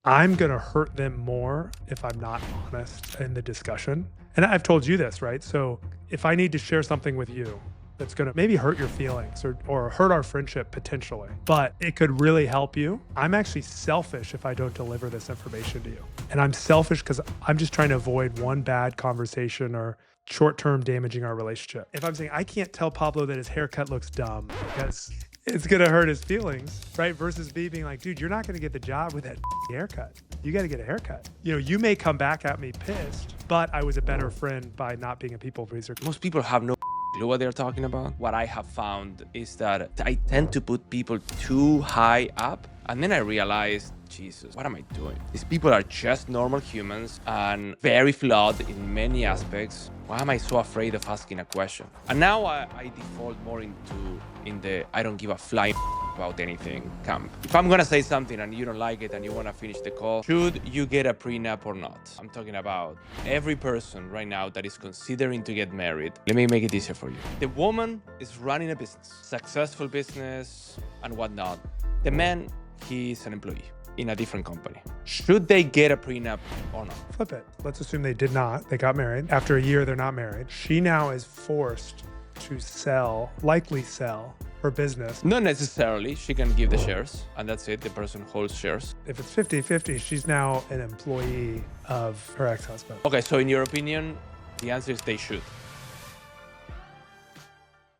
I'm going to hurt them more if I'm not honest in the discussion. And I've told you this, right? So if I need to share something with you that's going to maybe hurt your feelings or hurt our friendship potentially, but it could really help you, I'm actually selfish if I don't deliver this information to you. And I'm selfish because I'm just trying to avoid one bad conversation or short-term damaging our relationship. If I'm saying I can't tell Pablo that his haircut looks dumb because it's gonna hurt his feelings, right? Versus me being like, dude, you're not gonna get the job with that haircut. You gotta get a haircut. You know, you may come back at me pissed, but I was a better friend by not being a people pleaser. Most people have no clue what they're talking about. What I have found is that I tend to put people too high up, and then I realized, Jesus, what am I doing? These people are just normal humans and very flawed in many aspects. Why am I so afraid of asking a question? And now I default more in the I don't give a flying about anything camp. If I'm gonna say something and you don't like it and you wanna finish the call, should you get a prenup or not? I'm talking about every person right now that is considering to get married. Let me make it easier for you. The woman is running a business, successful business and whatnot. The man, he's an employee in a different company. Should they get a prenup or not? Flip it. Let's assume they did not. They got married. After a year, they're not married. She now is forced to likely sell her business. Not necessarily. She can give the shares and that's it. The person holds shares. If it's 50-50, she's now an employee of her ex-husband. Okay, so in your opinion, the answer is they should.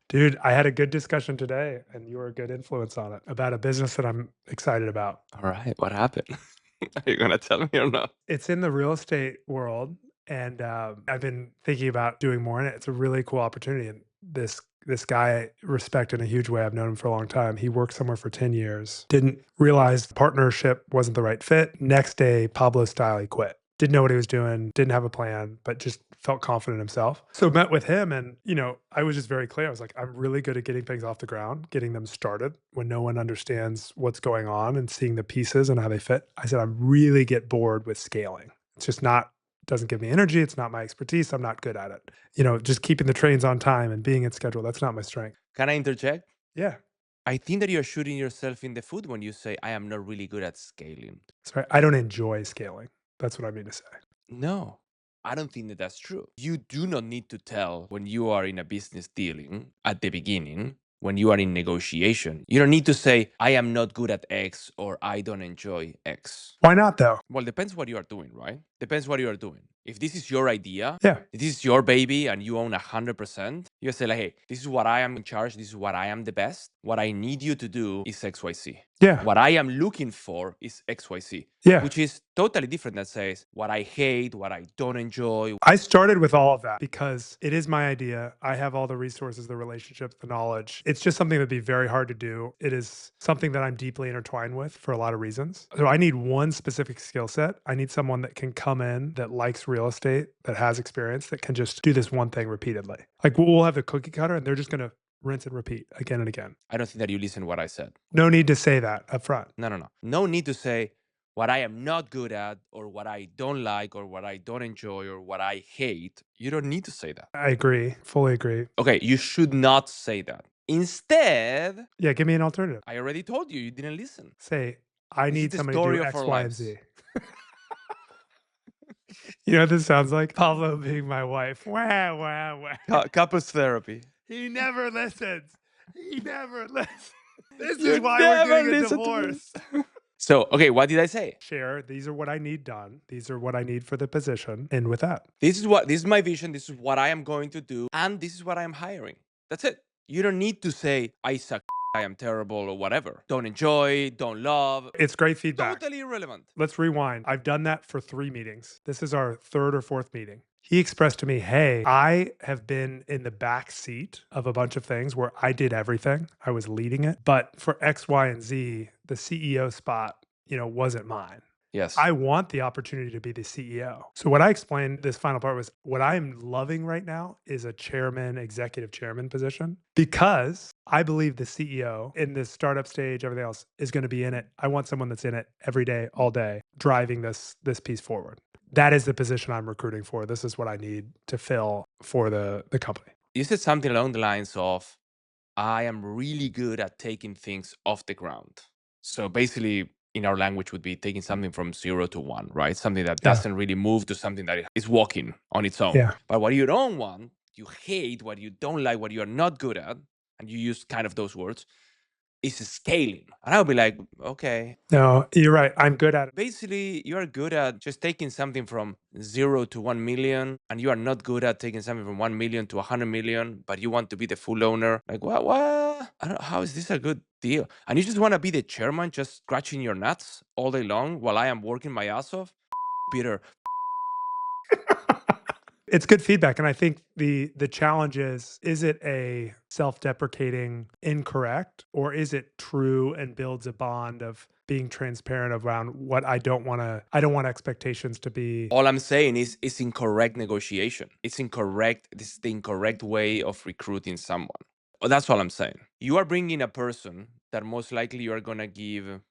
Dude, I had a good discussion today, and you were a good influence on it, about a business that I'm excited about. All right, what happened? Are you gonna tell me or not? It's in the real estate world, and I've been thinking about doing more in it. It's a really cool opportunity, and this guy I respect in a huge way. I've known him for a long time. He worked somewhere for 10 years. Didn't realize the partnership wasn't the right fit. Next day, Pablo style, he quit. Didn't know what he was doing, didn't have a plan, but just felt confident in himself. So met with him and, I was just very clear. I was like, I'm really good at getting things off the ground, getting them started when no one understands what's going on and seeing the pieces and how they fit. I said, I really get bored with scaling. It's just not doesn't give me energy. It's not my expertise. I'm not good at it. Just keeping the trains on time and being in schedule. That's not my strength. Can I interject? Yeah. I think that you're shooting yourself in the foot when you say, I am not really good at scaling. Sorry. I don't enjoy scaling. That's what I mean to say. No, I don't think that that's true. You do not need to tell when you are in a business dealing at the beginning, when you are in negotiation. You don't need to say, I am not good at X or I don't enjoy X. Why not though? Well, depends what you are doing, right? Depends what you are doing. If this is your idea, Yeah. if this is your baby and you own 100%, you say like, hey, this is what I am in charge. This is what I am the best. What I need you to do is XYZ. Yeah. What I am looking for is XYZ. Yeah. Which is totally different than says what I hate, what I don't enjoy. I started with all of that because it is my idea. I have all the resources, the relationships, the knowledge. It's just something that'd be very hard to do. It is something that I'm deeply intertwined with for a lot of reasons. So I need one specific skill set. I need someone that can come in that likes real estate, that has experience, that can just do this one thing repeatedly. Like we'll have the cookie cutter and they're just going to rinse and repeat again and again. I don't think that you listen to what I said. No need to say that up front. No. No need to say what I am not good at or what I don't like or what I don't enjoy or what I hate. You don't need to say that. I agree. Fully agree. Okay, you should not say that. Instead, yeah, give me an alternative. I already told you, you didn't listen. Say, I need somebody to do X, Y, and lives. Z. You know what this sounds like? Pablo being my wife. Wah, wah, wah. Couples therapy. He never listens. He never listens. This is why we're getting a divorce. So, okay, what did I say? Share, these are what I need done. These are what I need for the position. And with that. This is my vision. This is what I am going to do. And this is what I am hiring. That's it. You don't need to say, I suck, I am terrible, or whatever. Don't enjoy, don't love. It's great feedback. Totally irrelevant. Let's rewind. I've done that for 3 meetings. This is our 3rd or 4th meeting. He expressed to me, hey, I have been in the back seat of a bunch of things where I did everything. I was leading it. But for X, Y, and Z, the CEO spot, wasn't mine. Yes. I want the opportunity to be the CEO. So what I explained this final part was what I'm loving right now is a executive chairman position because I believe the CEO in this startup stage, everything else is going to be in it. I want someone that's in it every day, all day, driving this piece forward. That is the position I'm recruiting for. This is what I need to fill for the company. You said something along the lines of, I am really good at taking things off the ground. So basically, in our language would be taking something from 0 to 1, right? Something that Yeah. doesn't really move to something that is walking on its own. Yeah. But what you don't want, you hate, what you don't like, what you are not good at, and you use kind of those words, is scaling. And I'll be like, okay. No, you're right. I'm good at it. Basically, you are good at just taking something from 0 to 1 million, and you are not good at taking something from 1 million to 100 million, but you want to be the full owner. Like, what? I don't know. How is this a good deal? And you just want to be the chairman, just scratching your nuts all day long while I am working my ass off? Peter. It's good feedback, and I think the challenge is it a self-deprecating incorrect, or is it true and builds a bond of being transparent around what I don't want expectations to be. All I'm saying is it's incorrect negotiation. It's incorrect. This is the incorrect way of recruiting someone. That's all I'm saying. You are bringing a person that most likely you are going to give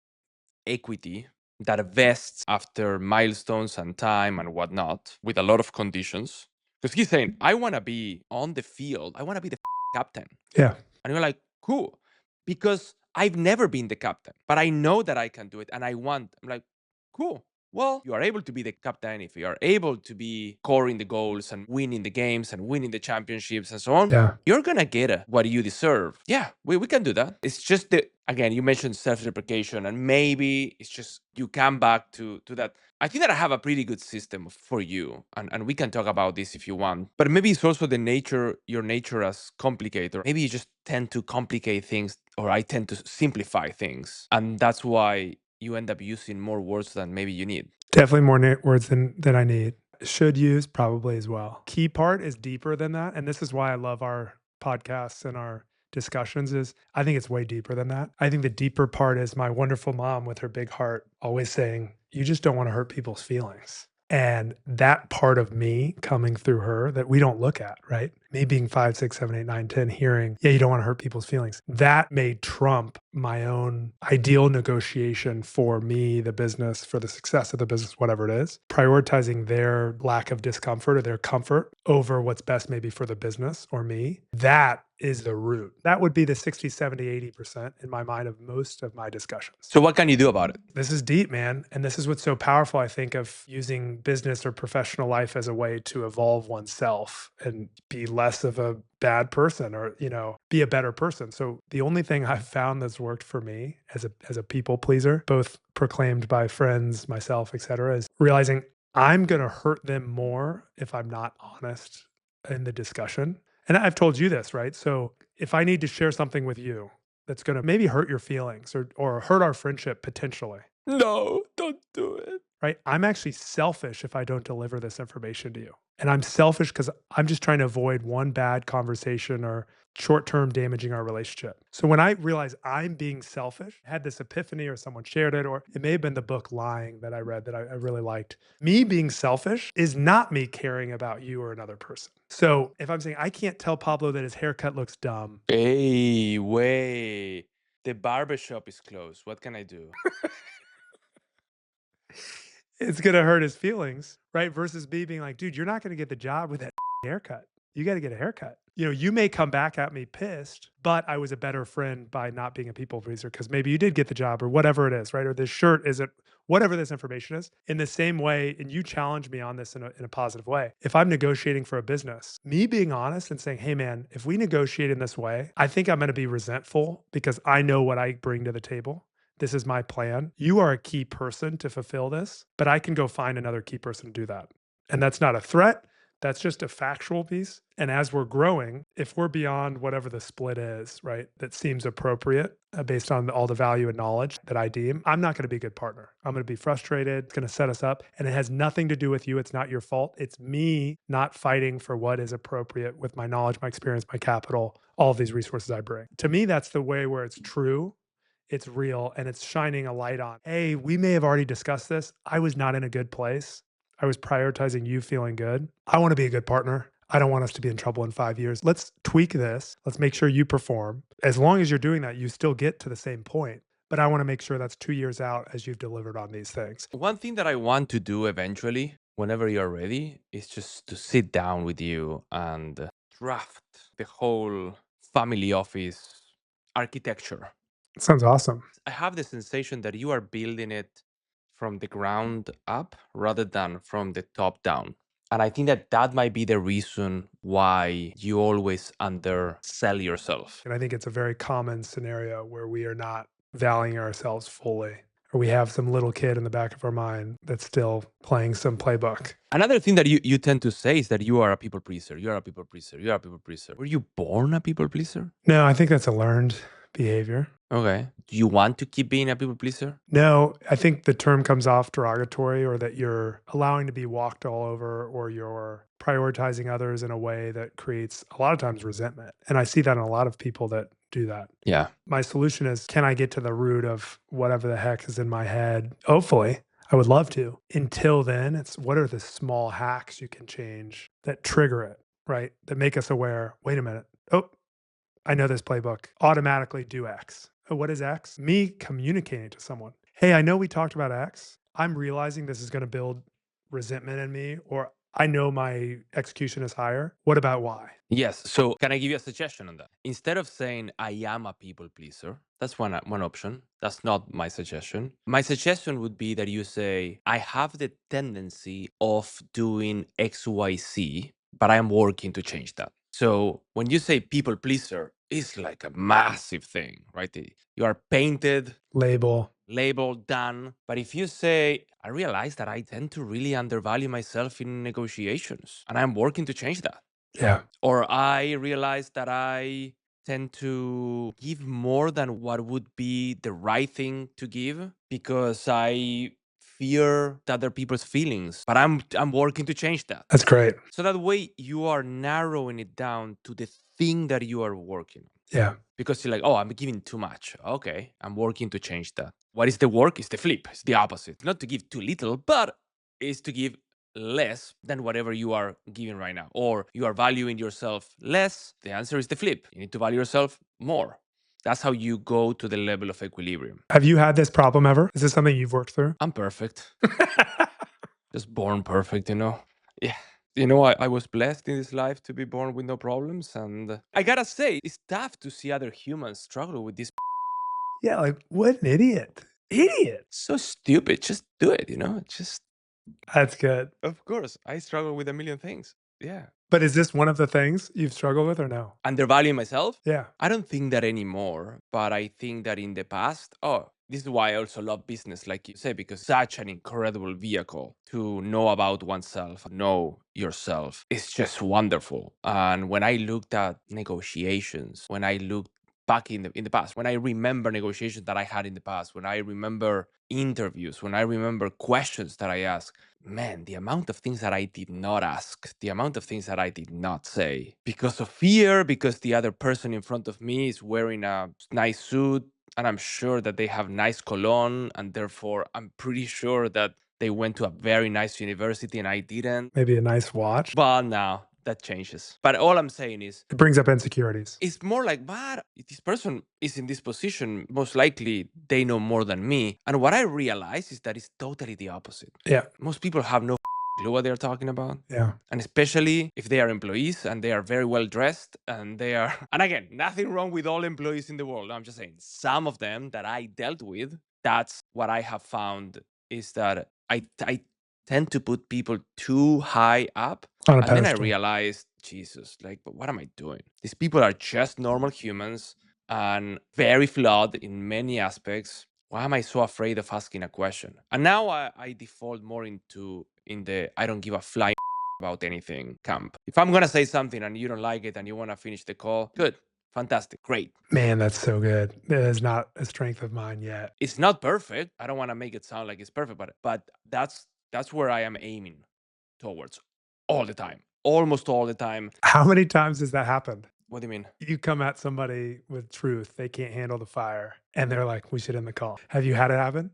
equity that vests after milestones and time and whatnot with a lot of conditions. Because he's saying, I want to be on the field. I want to be the captain. Yeah. And you're like, cool. Because I've never been the captain, but I know that I can do it. And I'm like, cool. Well, you are able to be the captain if you are able to be scoring the goals and winning the games and winning the championships and so on. Yeah. You're going to get what you deserve. Yeah, we can do that. It's just again, you mentioned self-deprecation, and maybe it's just you come back to that. I think that I have a pretty good system for you, and we can talk about this if you want. But maybe it's also your nature as complicator. Maybe you just tend to complicate things, or I tend to simplify things. And that's why you end up using more words than maybe you need. Definitely more words than I need. Should use probably as well. Key part is deeper than that, and this is why I love our podcasts and our discussions is I think it's way deeper than that. I think the deeper part is my wonderful mom with her big heart always saying, "You just don't want to hurt people's feelings." And that part of me coming through her that we don't look at, right? Me being 5, 6, 7, 8, 9, 10, hearing, yeah, you don't want to hurt people's feelings. That made trump my own ideal negotiation for me, the business, for the success of the business, whatever it is, prioritizing their lack of discomfort or their comfort over what's best maybe for the business or me. That is the root. That would be the 60, 70, 80% in my mind of most of my discussions. So what can you do about it? This is deep, man. And this is what's so powerful, I think, of using business or professional life as a way to evolve oneself and be less of a bad person or, be a better person. So the only thing I've found that's worked for me as a people pleaser, both proclaimed by friends, myself, et cetera, is realizing I'm going to hurt them more if I'm not honest in the discussion. And I've told you this, right? So if I need to share something with you that's going to maybe hurt your feelings or hurt our friendship potentially, No, don't do it. right? I'm actually selfish if I don't deliver this information to you. And I'm selfish because I'm just trying to avoid one bad conversation or short-term damaging our relationship. So when I realized I'm being selfish, I had this epiphany or someone shared it, or it may have been the book Lying that I read that I really liked. Me being selfish is not me caring about you or another person. So if I'm saying I can't tell Pablo that his haircut looks dumb. Hey, wait. The barbershop is closed. What can I do? It's gonna hurt his feelings, right? Versus me being like, dude, you're not gonna get the job with that haircut. You got to get a haircut. You may come back at me pissed, but I was a better friend by not being a people pleaser because maybe you did get the job or whatever it is, right? Or this shirt isn't whatever this information is. In the same way, and you challenge me on this in a positive way. If I'm negotiating for a business, me being honest and saying, hey man, if we negotiate in this way, I think I'm going to be resentful because I know what I bring to the table. This is my plan. You are a key person to fulfill this, but I can go find another key person to do that. And that's not a threat. That's just a factual piece. And as we're growing, if we're beyond whatever the split is, right, that seems appropriate based on all the value and knowledge that I deem, I'm not going to be a good partner. I'm going to be frustrated. It's going to set us up. And it has nothing to do with you. It's not your fault. It's me not fighting for what is appropriate with my knowledge, my experience, my capital, all of these resources I bring. To me, that's the way where it's true. It's real and it's shining a light on, hey, we may have already discussed this. I was not in a good place. I was prioritizing you feeling good. I want to be a good partner. I don't want us to be in trouble in 5 years. Let's tweak this. Let's make sure you perform. As long as you're doing that, you still get to the same point. But I want to make sure that's 2 years out as you've delivered on these things. One thing that I want to do eventually, whenever you're ready, is just to sit down with you and draft the whole family office architecture. Sounds awesome. I have the sensation that you are building it from the ground up rather than from the top down. And I think that that might be the reason why you always undersell yourself. And I think it's a very common scenario where we are not valuing ourselves fully, or we have some little kid in the back of our mind that's still playing some playbook. Another thing that you tend to say is that you are a people pleaser. You are a people pleaser. You are a people pleaser. Were you born a people pleaser? No, I think that's a learned behavior. Okay. Do you want to keep being a people pleaser? No, I think the term comes off derogatory, or that you're allowing to be walked all over, or you're prioritizing others in a way that creates a lot of times resentment. And I see that in a lot of people that do that. Yeah. My solution is, can I get to the root of whatever the heck is in my head? Hopefully, I would love to. Until then, it's what are the small hacks you can change that trigger it, right? That make us aware, wait a minute. Oh, I know this playbook. Automatically do X. Oh, what is X? Me communicating to someone. Hey, I know we talked about X. I'm realizing this is going to build resentment in me, or I know my execution is higher. What about Y? Yes. So can I give you a suggestion on that? Instead of saying I am a people pleaser, that's one option. That's not my suggestion. My suggestion would be that you say I have the tendency of doing XYZ, but I'm working to change that. So when you say people pleaser, it's like a massive thing, right? You are painted, Label. labeled, done. But if you say, I realize that I tend to really undervalue myself in negotiations, and I'm working to change that. Yeah. Or I realize that I tend to give more than what would be the right thing to give because I fear the other people's feelings, but I'm working to change that. That's great. So that way you are narrowing it down to the thing that you are working on. Yeah. Because you're like, oh, I'm giving too much. Okay, I'm working to change that. What is the work? It's the flip. It's the opposite. Not to give too little, but it's to give less than whatever you are giving right now. Or you are valuing yourself less. The answer is the flip. You need to value yourself more. That's how you go to the level of equilibrium. Have you had this problem ever? Is this something you've worked through? I'm perfect. Just born perfect, Yeah. I was blessed in this life to be born with no problems. And I gotta say, it's tough to see other humans struggle with this. Yeah, like what an idiot. Idiot. So stupid. Just do it, Just, That's good. of course, I struggle with a million things. Yeah. But is this one of the things you've struggled with or no? Undervaluing myself? Yeah. I don't think that anymore, but I think that in the past, this is why I also love business, like you say, because such an incredible vehicle to know about oneself, know yourself. It's just wonderful. And when I looked at negotiations, when I looked back in the past, when I remember negotiations that I had in the past, when I remember interviews, when I remember questions that I asked, man, the amount of things that I did not ask, the amount of things that I did not say because of fear, because the other person in front of me is wearing a nice suit, and I'm sure that they have nice cologne, and therefore I'm pretty sure that they went to a very nice university and I didn't. Maybe a nice watch. But now that changes. But all I'm saying is, It brings up insecurities. it's more like, but if this person is in this position, most likely they know more than me. And what I realize is that it's totally the opposite. Yeah. Most people have no clue what they're talking about. Yeah. And especially if they are employees and they are very well dressed and they are, and again, nothing wrong with all employees in the world. I'm just saying some of them that I dealt with, that's what I have found is that I tend to put people too high up. On a And then I pedestal. realized, Jesus, like, but what am I doing? These people are just normal humans and very flawed in many aspects. Why am I so afraid of asking a question? And now I default more in the I don't give a flying about anything camp. If I'm gonna say something and you don't like it and you wanna finish the call, good, fantastic, great. Man, that's so good. That is not a strength of mine yet. It's not perfect. I don't wanna make it sound like it's perfect, but that's where I am aiming towards all the time, almost all the time. How many times has that happened? What do you mean? You come at somebody with truth, they can't handle the fire, and they're like, we should end the call. Have you had it happen?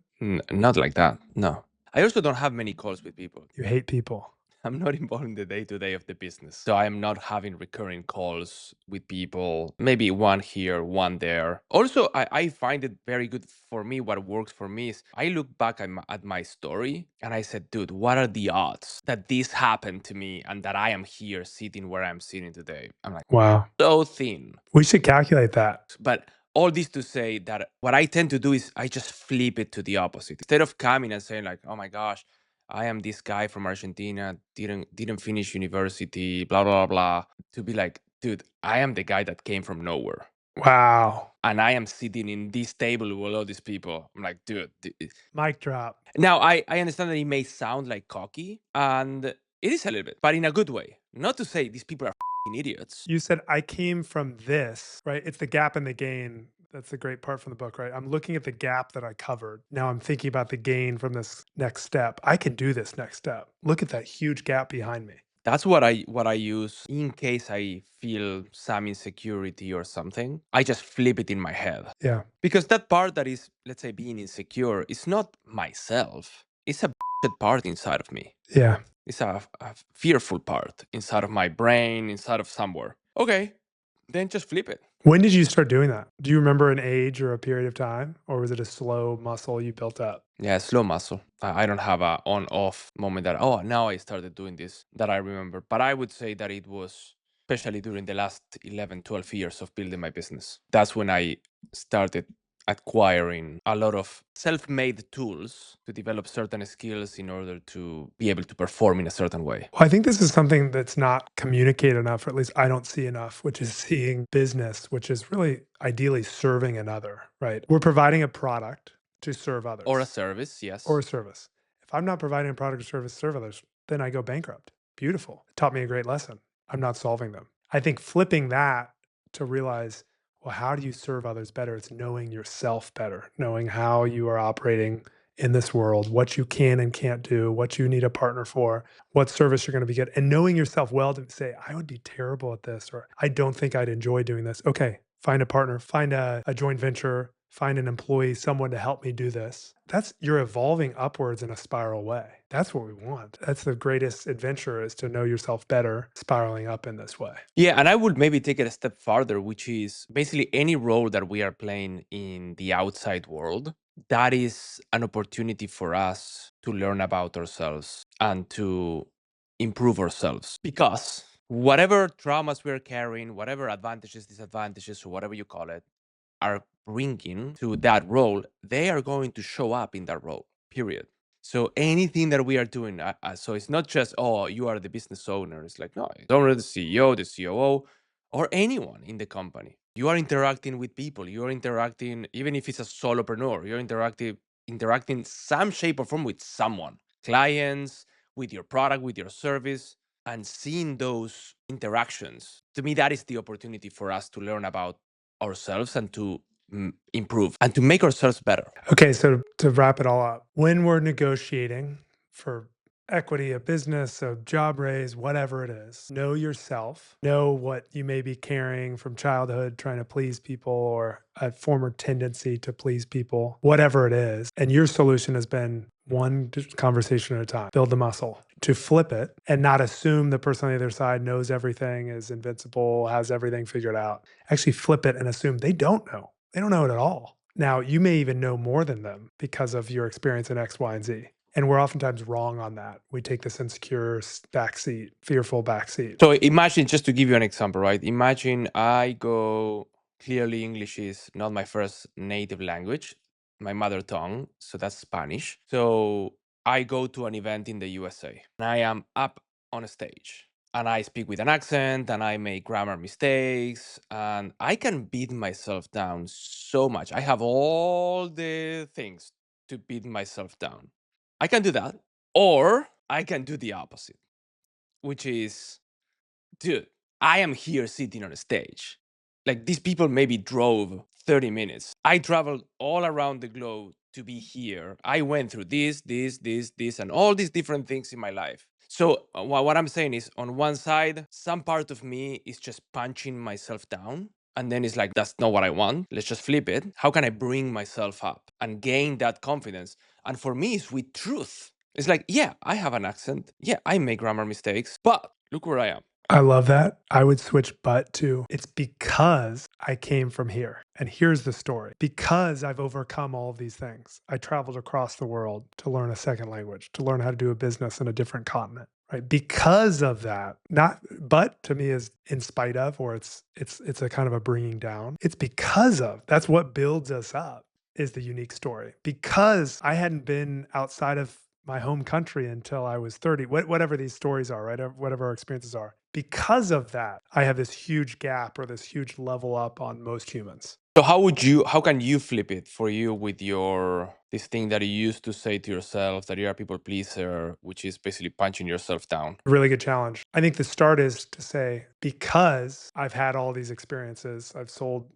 Not like that. No. I also don't have many calls with people. You hate people. I'm not involved in the day-to-day of the business. So I am not having recurring calls with people, maybe one here, one there. Also, I find it very good for me. What works for me is I look back at my story and I said, dude, what are the odds that this happened to me and that I am here sitting where I'm sitting today? I'm like, Wow. so thin. We should calculate that. But all this to say that what I tend to do is I just flip it to the opposite. Instead of coming and saying like, oh my gosh, I am this guy from Argentina, didn't finish university, blah, blah, blah, blah, to be like, dude, I am the guy that came from nowhere. Wow. And I am sitting in this table with all these people. I'm like, dude. Mic drop. Now, I understand that it may sound like cocky, and it is a little bit, but in a good way. Not to say these people are idiots. You said, I came from this, right? It's the gap and the gain. That's the great part from the book, right? I'm looking at the gap that I covered. Now I'm thinking about the gain from this next step. I can do this next step. Look at that huge gap behind me. That's what I use in case I feel some insecurity or something. I just flip it in my head. Yeah. Because that part that is, let's say, being insecure is not myself. It's a part inside of me. Yeah. It's a fearful part inside of my brain, inside of somewhere. Okay, then just flip it. When did you start doing that? Do you remember an age or a period of time, or was it a slow muscle you built up? Yeah, slow muscle. I don't have a on-off moment that, oh, now I started doing this that I remember. But I would say that it was, especially during the last 11, 12 years of building my business. That's when I started acquiring a lot of self-made tools to develop certain skills in order to be able to perform in a certain way. Well, I think this is something that's not communicated enough, or at least I don't see enough, which is seeing business, which is really ideally serving another, right? We're providing a product to serve others. Or a service, yes. Or a service. If I'm not providing a product or service to serve others, then I go bankrupt. Beautiful. It taught me a great lesson. I'm not solving them. I think flipping that to realize, well, how do you serve others better? It's knowing yourself better, knowing how you are operating in this world, what you can and can't do, what you need a partner for, what service you're going to be getting, and knowing yourself well to say, I would be terrible at this, or I don't think I'd enjoy doing this. Okay, find a partner, find a joint venture, find an employee, someone to help me do this. That's you're evolving upwards in a spiral way. That's what we want. That's the greatest adventure, is to know yourself better, spiraling up in this way. Yeah, and I would maybe take it a step farther, which is basically any role that we are playing in the outside world, that is an opportunity for us to learn about ourselves and to improve ourselves. Because whatever traumas we're carrying, whatever advantages, disadvantages, or whatever you call it, are bringing to that role, they are going to show up in that role, period. So anything that we are doing, so it's not just, oh, you are the business owner. It's like, no, it's owner, the CEO, the COO, or anyone in the company. You are interacting with people. You are interacting, even if it's a solopreneur, you're interacting some shape or form with someone, clients, with your product, with your service, and seeing those interactions. To me, that is the opportunity for us to learn about ourselves and to improve and to make ourselves better. Okay, so to wrap it all up, when we're negotiating for equity, a business, a job raise, whatever it is, know yourself, know what you may be carrying from childhood, trying to please people, or a former tendency to please people, whatever it is. And your solution has been one conversation at a time, build the muscle to flip it and not assume the person on the other side knows everything, is invincible, has everything figured out. Actually flip it and assume they don't know. They don't know it at all. Now, you may even know more than them because of your experience in X, Y, and Z. And we're oftentimes wrong on that. We take this insecure backseat, fearful backseat. So imagine, just to give you an example, right? Imagine I go, clearly English is not my first native language, my mother tongue, so that's Spanish. So I go to an event in the USA and I am up on a stage and I speak with an accent and I make grammar mistakes and I can beat myself down so much. I have all the things to beat myself down. I can do that, or I can do the opposite, which is, dude, I am here sitting on a stage. Like, these people maybe drove 30 minutes. I traveled all around the globe to be here. I went through this, and all these different things in my life. So what I'm saying is, on one side, some part of me is just punching myself down. And then it's like, that's not what I want. Let's just flip it. How can I bring myself up and gain that confidence? And for me, it's with truth. It's like, yeah, I have an accent. Yeah, I make grammar mistakes, but look where I am. I love that. I would switch but to it's because I came from here. And here's the story. Because I've overcome all of these things, I traveled across the world to learn a second language, to learn how to do a business in a different continent. Right. Because of that, not but to me is in spite of, or it's a kind of a bringing down. It's because of that's what builds us up is the unique story. Because I hadn't been outside of my home country until I was 30, whatever these stories are, right? Whatever our experiences are. Because of that, I have this huge gap or this huge level up on most humans. So how can you flip it for you with this thing that you used to say to yourself that you're a people pleaser, which is basically punching yourself down? Really good challenge. I think the start is to say, because I've had all these experiences, I've sold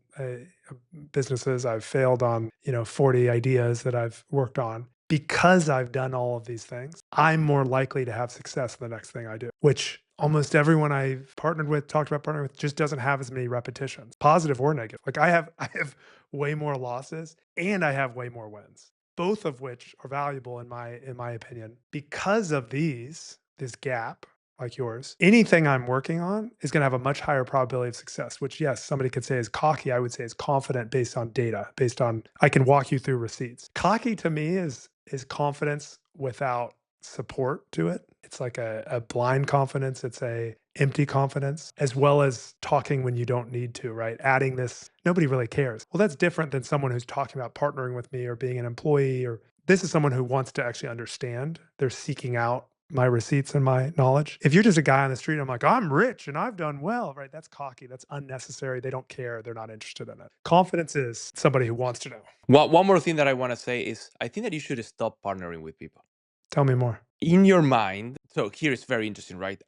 businesses, I've failed on, 40 ideas that I've worked on. Because I've done all of these things, I'm more likely to have success in the next thing I do, which almost everyone I've partnered with, talked about partnering with, just doesn't have as many repetitions, positive or negative. Like I have way more losses and I have way more wins, both of which are valuable in my opinion. Because of this gap like yours, anything I'm working on is going to have a much higher probability of success, which yes, somebody could say is cocky. I would say is confident based on data, based on I can walk you through receipts. Cocky to me is confidence without support to it. It's like a blind confidence. It's a empty confidence, as well as talking when you don't need to, right? Adding this, nobody really cares. Well, that's different than someone who's talking about partnering with me or being an employee, or this is someone who wants to actually understand. They're seeking out my receipts and my knowledge. If you're just a guy on the street, I'm like, I'm rich and I've done well, right? That's cocky. That's unnecessary. They don't care. They're not interested in it. Confidence is somebody who wants to know. One more thing that I want to say is I think that you should stop partnering with people. Tell me more. In your mind, so here it's very interesting, right?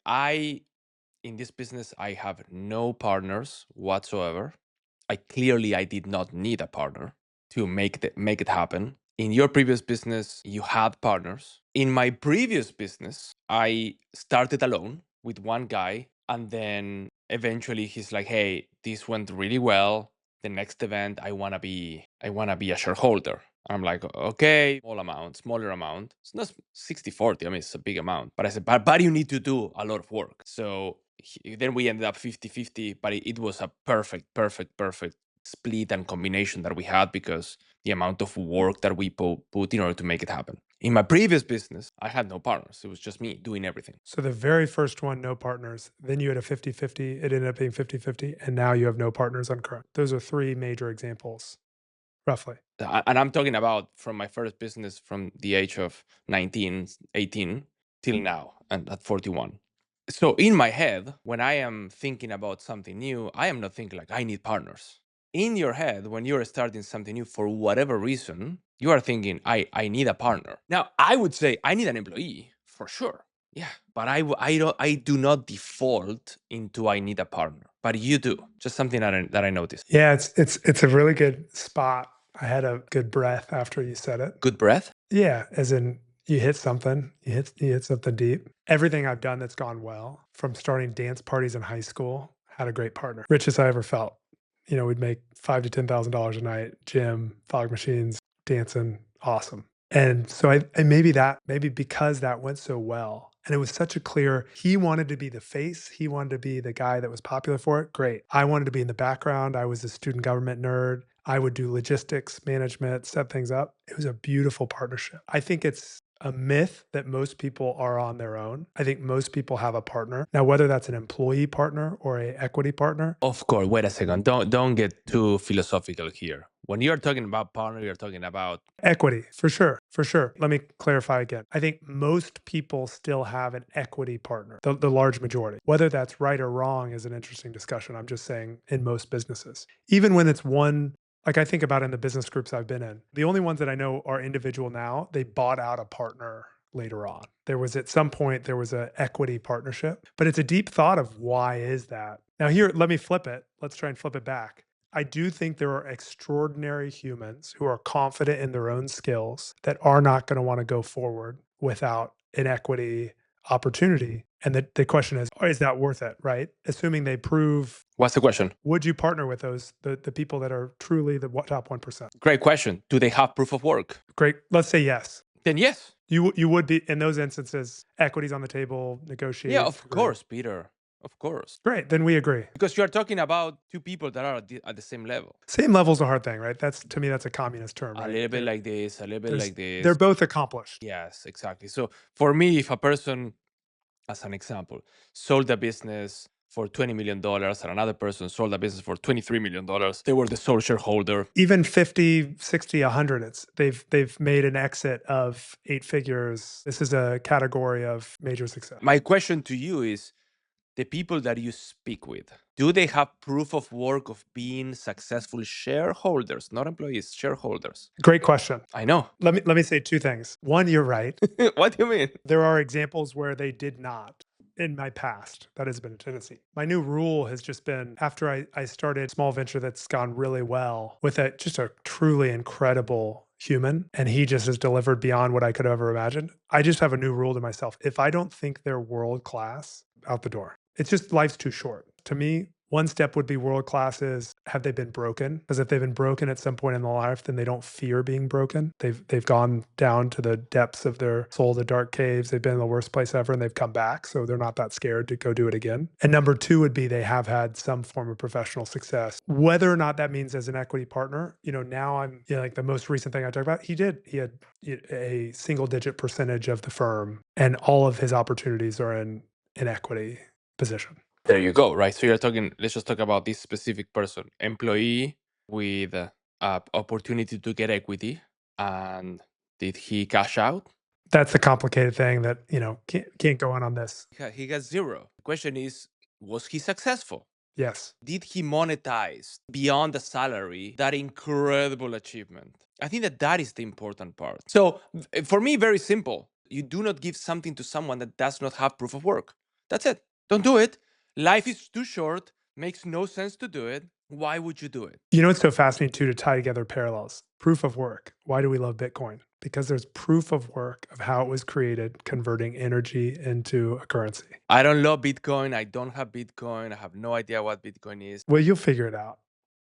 In this business, I have no partners whatsoever. I did not need a partner to make it happen. In your previous business, you had partners. In my previous business, I started alone with one guy, and then eventually he's like, "Hey, this went really well. The next event, I wanna be a shareholder." I'm like, okay, smaller amount. It's not 60/40. I mean, it's a big amount. But I said, but you need to do a lot of work. So then we ended up 50/50, but it was a perfect split and combination that we had because the amount of work that we put in order to make it happen. In my previous business, I had no partners. It was just me doing everything. So the very first one, no partners. Then you had a 50/50. It ended up being 50/50. And now you have no partners on current. Those are three major examples, roughly. And I'm talking about from my first business from the age of 19, 18 till now and at 41. So in my head, when I am thinking about something new, I am not thinking like I need partners. In your head, when you're starting something new for whatever reason, you are thinking I need a partner. Now, I would say I need an employee for sure. Yeah, but I do not default into I need a partner. But you do. Just something that I noticed. Yeah, it's a really good spot. I had a good breath after you said it. Good breath. Yeah, as in you hit something, you hit something deep. Everything I've done that's gone well, from starting dance parties in high school, had a great partner. Richest I ever felt. We'd make $5,000 to $10,000 a night, gym, fog machines, dancing, awesome. And so and maybe because that went so well, and it was such a clear, he wanted to be the face, he wanted to be the guy that was popular for it. Great. I wanted to be in the background. I was a student government nerd. I would do logistics, management, set things up. It was a beautiful partnership. I think it's a myth that most people are on their own. I think most people have a partner. Now, whether that's an employee partner or a equity partner. Of course, wait a second. Don't get too philosophical here. When you're talking about partner, you're talking about Equity, for sure, for sure. Let me clarify again. I think most people still have an equity partner, the large majority. Whether that's right or wrong is an interesting discussion. I'm just saying in most businesses. Even when it's one, like I think about in the business groups I've been in, the only ones that I know are individual now, they bought out a partner later on. At some point, there was an equity partnership, but it's a deep thought of why is that? Now here, let me flip it. Let's try and flip it back. I do think there are extraordinary humans who are confident in their own skills that are not going to want to go forward without an equity opportunity. And the question is that worth it, right? Assuming they prove. What's the question? Would you partner with the people that are truly the top 1%? Great question. Do they have proof of work? Great. Let's say yes. Then yes. You would be in those instances, equities on the table, negotiate. Yeah, of course, Peter. Of course. Great, then we agree. Because you are talking about two people that are at the same level. Same level's a hard thing, right? That's to me, that's a communist term, A right? little bit like this, a little bit like They're this. both accomplished. Yes, exactly. So for me, if a person, as an example, sold a business for $20 million and another person sold a business for $23 million, they were the sole shareholder. Even 50, 60, 100, they've made an exit of 8 figures. This is a category of major success. My question to you is, the people that you speak with, do they have proof of work of being successful shareholders, not employees, shareholders? Great question. I know. Let me say 2 things. One, you're right. What do you mean? There are examples where they did not in my past. That has been a tendency. My new rule has just been after I started a small venture that's gone really well with just a truly incredible human, and he just has delivered beyond what I could have ever imagined. I just have a new rule to myself. If I don't think they're world class, out the door. It's just life's too short. To me, one step would be world class is have they been broken? Because if they've been broken at some point in their life, then they don't fear being broken. They've gone down to the depths of their soul, the dark caves. They've been in the worst place ever, and they've come back. So they're not that scared to go do it again. And number 2 would be they have had some form of professional success. Whether or not that means as an equity partner, now I'm like the most recent thing I talked about. He had a single digit percentage of the firm, and all of his opportunities are in an equity position. There you go, right? So you're talking, let's just talk about this specific person, employee with opportunity to get equity. And did he cash out? That's the complicated thing that, can't go on this. He got 0. The question is, was he successful? Yes. Did he monetize beyond the salary that incredible achievement? I think that is the important part. So for me, very simple. You do not give something to someone that does not have proof of work. That's it. Don't do it. Life is too short. Makes no sense to do it. Why would you do it? It's so fascinating too to tie together parallels. Proof of work. Why do we love Bitcoin? Because there's proof of work of how it was created, converting energy into a currency. I don't love Bitcoin. I don't have Bitcoin. I have no idea what Bitcoin is. Well, you'll figure it out.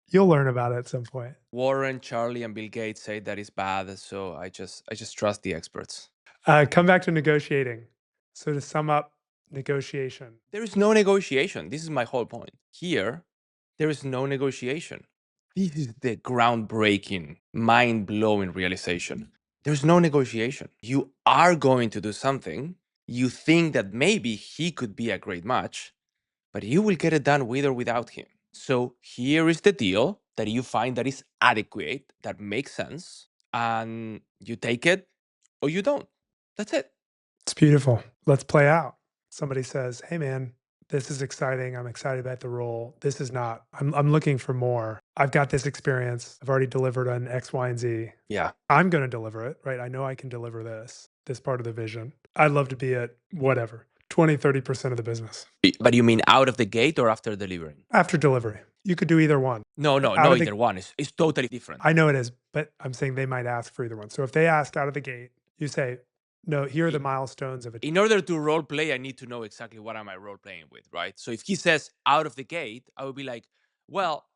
You'll learn about it at some point. Warren, Charlie, and Bill Gates say that it's bad. So I just trust the experts. Come back to negotiating. So to sum up, negotiation. There is no negotiation. This is my whole point. Here, there is no negotiation. This is the groundbreaking, mind-blowing realization. There's no negotiation. You are going to do something. You think that maybe he could be a great match, but you will get it done with or without him. So here is the deal that you find that is adequate, that makes sense, and you take it or you don't. That's it. It's beautiful. Let's play out. Somebody says, "Hey man, this is exciting. I'm excited about the role. This is not. I'm looking for more. I've got this experience. I've already delivered on X, Y, and Z. Yeah. I'm going to deliver it, right? I know I can deliver this part of the vision. I'd love to be at whatever, 20, 30% of the business But you mean out of the gate or after delivering? after delivery. You could do either one. No, either one. It's totally different. I know it is, but I'm saying they might ask for either one. So if they ask out of the gate, you say, no, here are the milestones of it. In order to role play, I need to know exactly what am I role playing with, right? So if he says out of the gate, I would be like, well,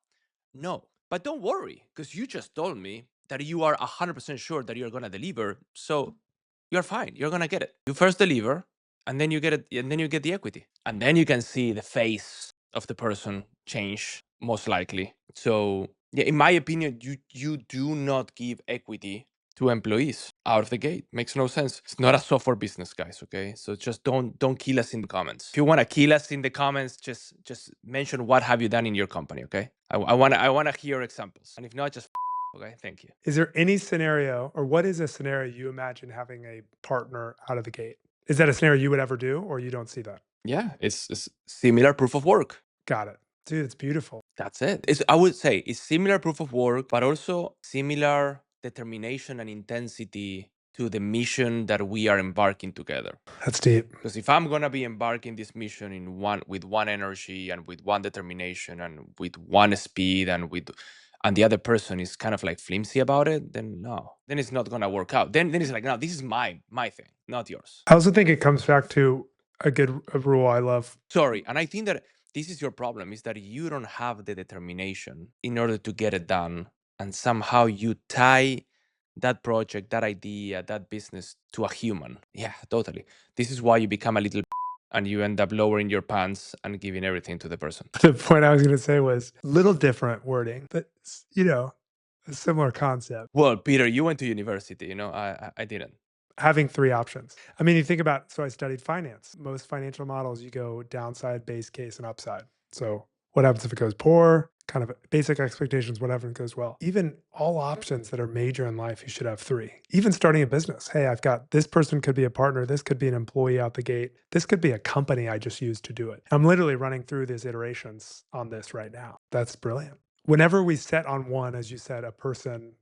no. But don't worry, because you just told me that you are 100% sure that you're going to deliver. So you're fine. You're going to get it. You first deliver, and then you get it, and then you get the equity. And then you can see the face of the person change, most likely. So yeah, in my opinion, you do not give equity to employees out of the gate. Makes no sense. It's not a software business, guys, okay? So just don't kill us in the comments. If you want to kill us in the comments, just mention what have you done in your company, okay? I want to hear examples. And if not, just okay, thank you. Is there any scenario, or what is a scenario you imagine having a partner out of the gate? Is that a scenario you would ever do, or you don't see that? Yeah, it's similar proof of work. Got it. Dude, it's beautiful. That's it. I would say it's similar proof of work, but also similar determination and intensity to the mission that we are embarking together. That's deep. Because if I'm gonna be embarking this mission with one energy and with one determination and with one speed and the other person is kind of like flimsy about it, then no, then it's not gonna work out. Then it's like, no, this is my thing, not yours. I also think it comes back to a rule I love. Sorry, and I think that this is your problem, is that you don't have the determination in order to get it done, and somehow you tie that project, that idea, that business to a human. Yeah, totally. This is why you become a little and you end up lowering your pants and giving everything to the person. The point I was going to say was little different wording, but a similar concept. Well, Peter, you went to university, I didn't. Having three options. I mean, you think about, so I studied finance. Most financial models, you go downside, base case, and upside. So what happens if it goes poor? Kind of basic expectations, whatever goes well. Even all options that are major in life, you should have three. Even starting a business. Hey, I've got this person could be a partner. This could be an employee out the gate. This could be a company I just used to do it. I'm literally running through these iterations on this right now. That's brilliant. Whenever we set on one, as you said, a person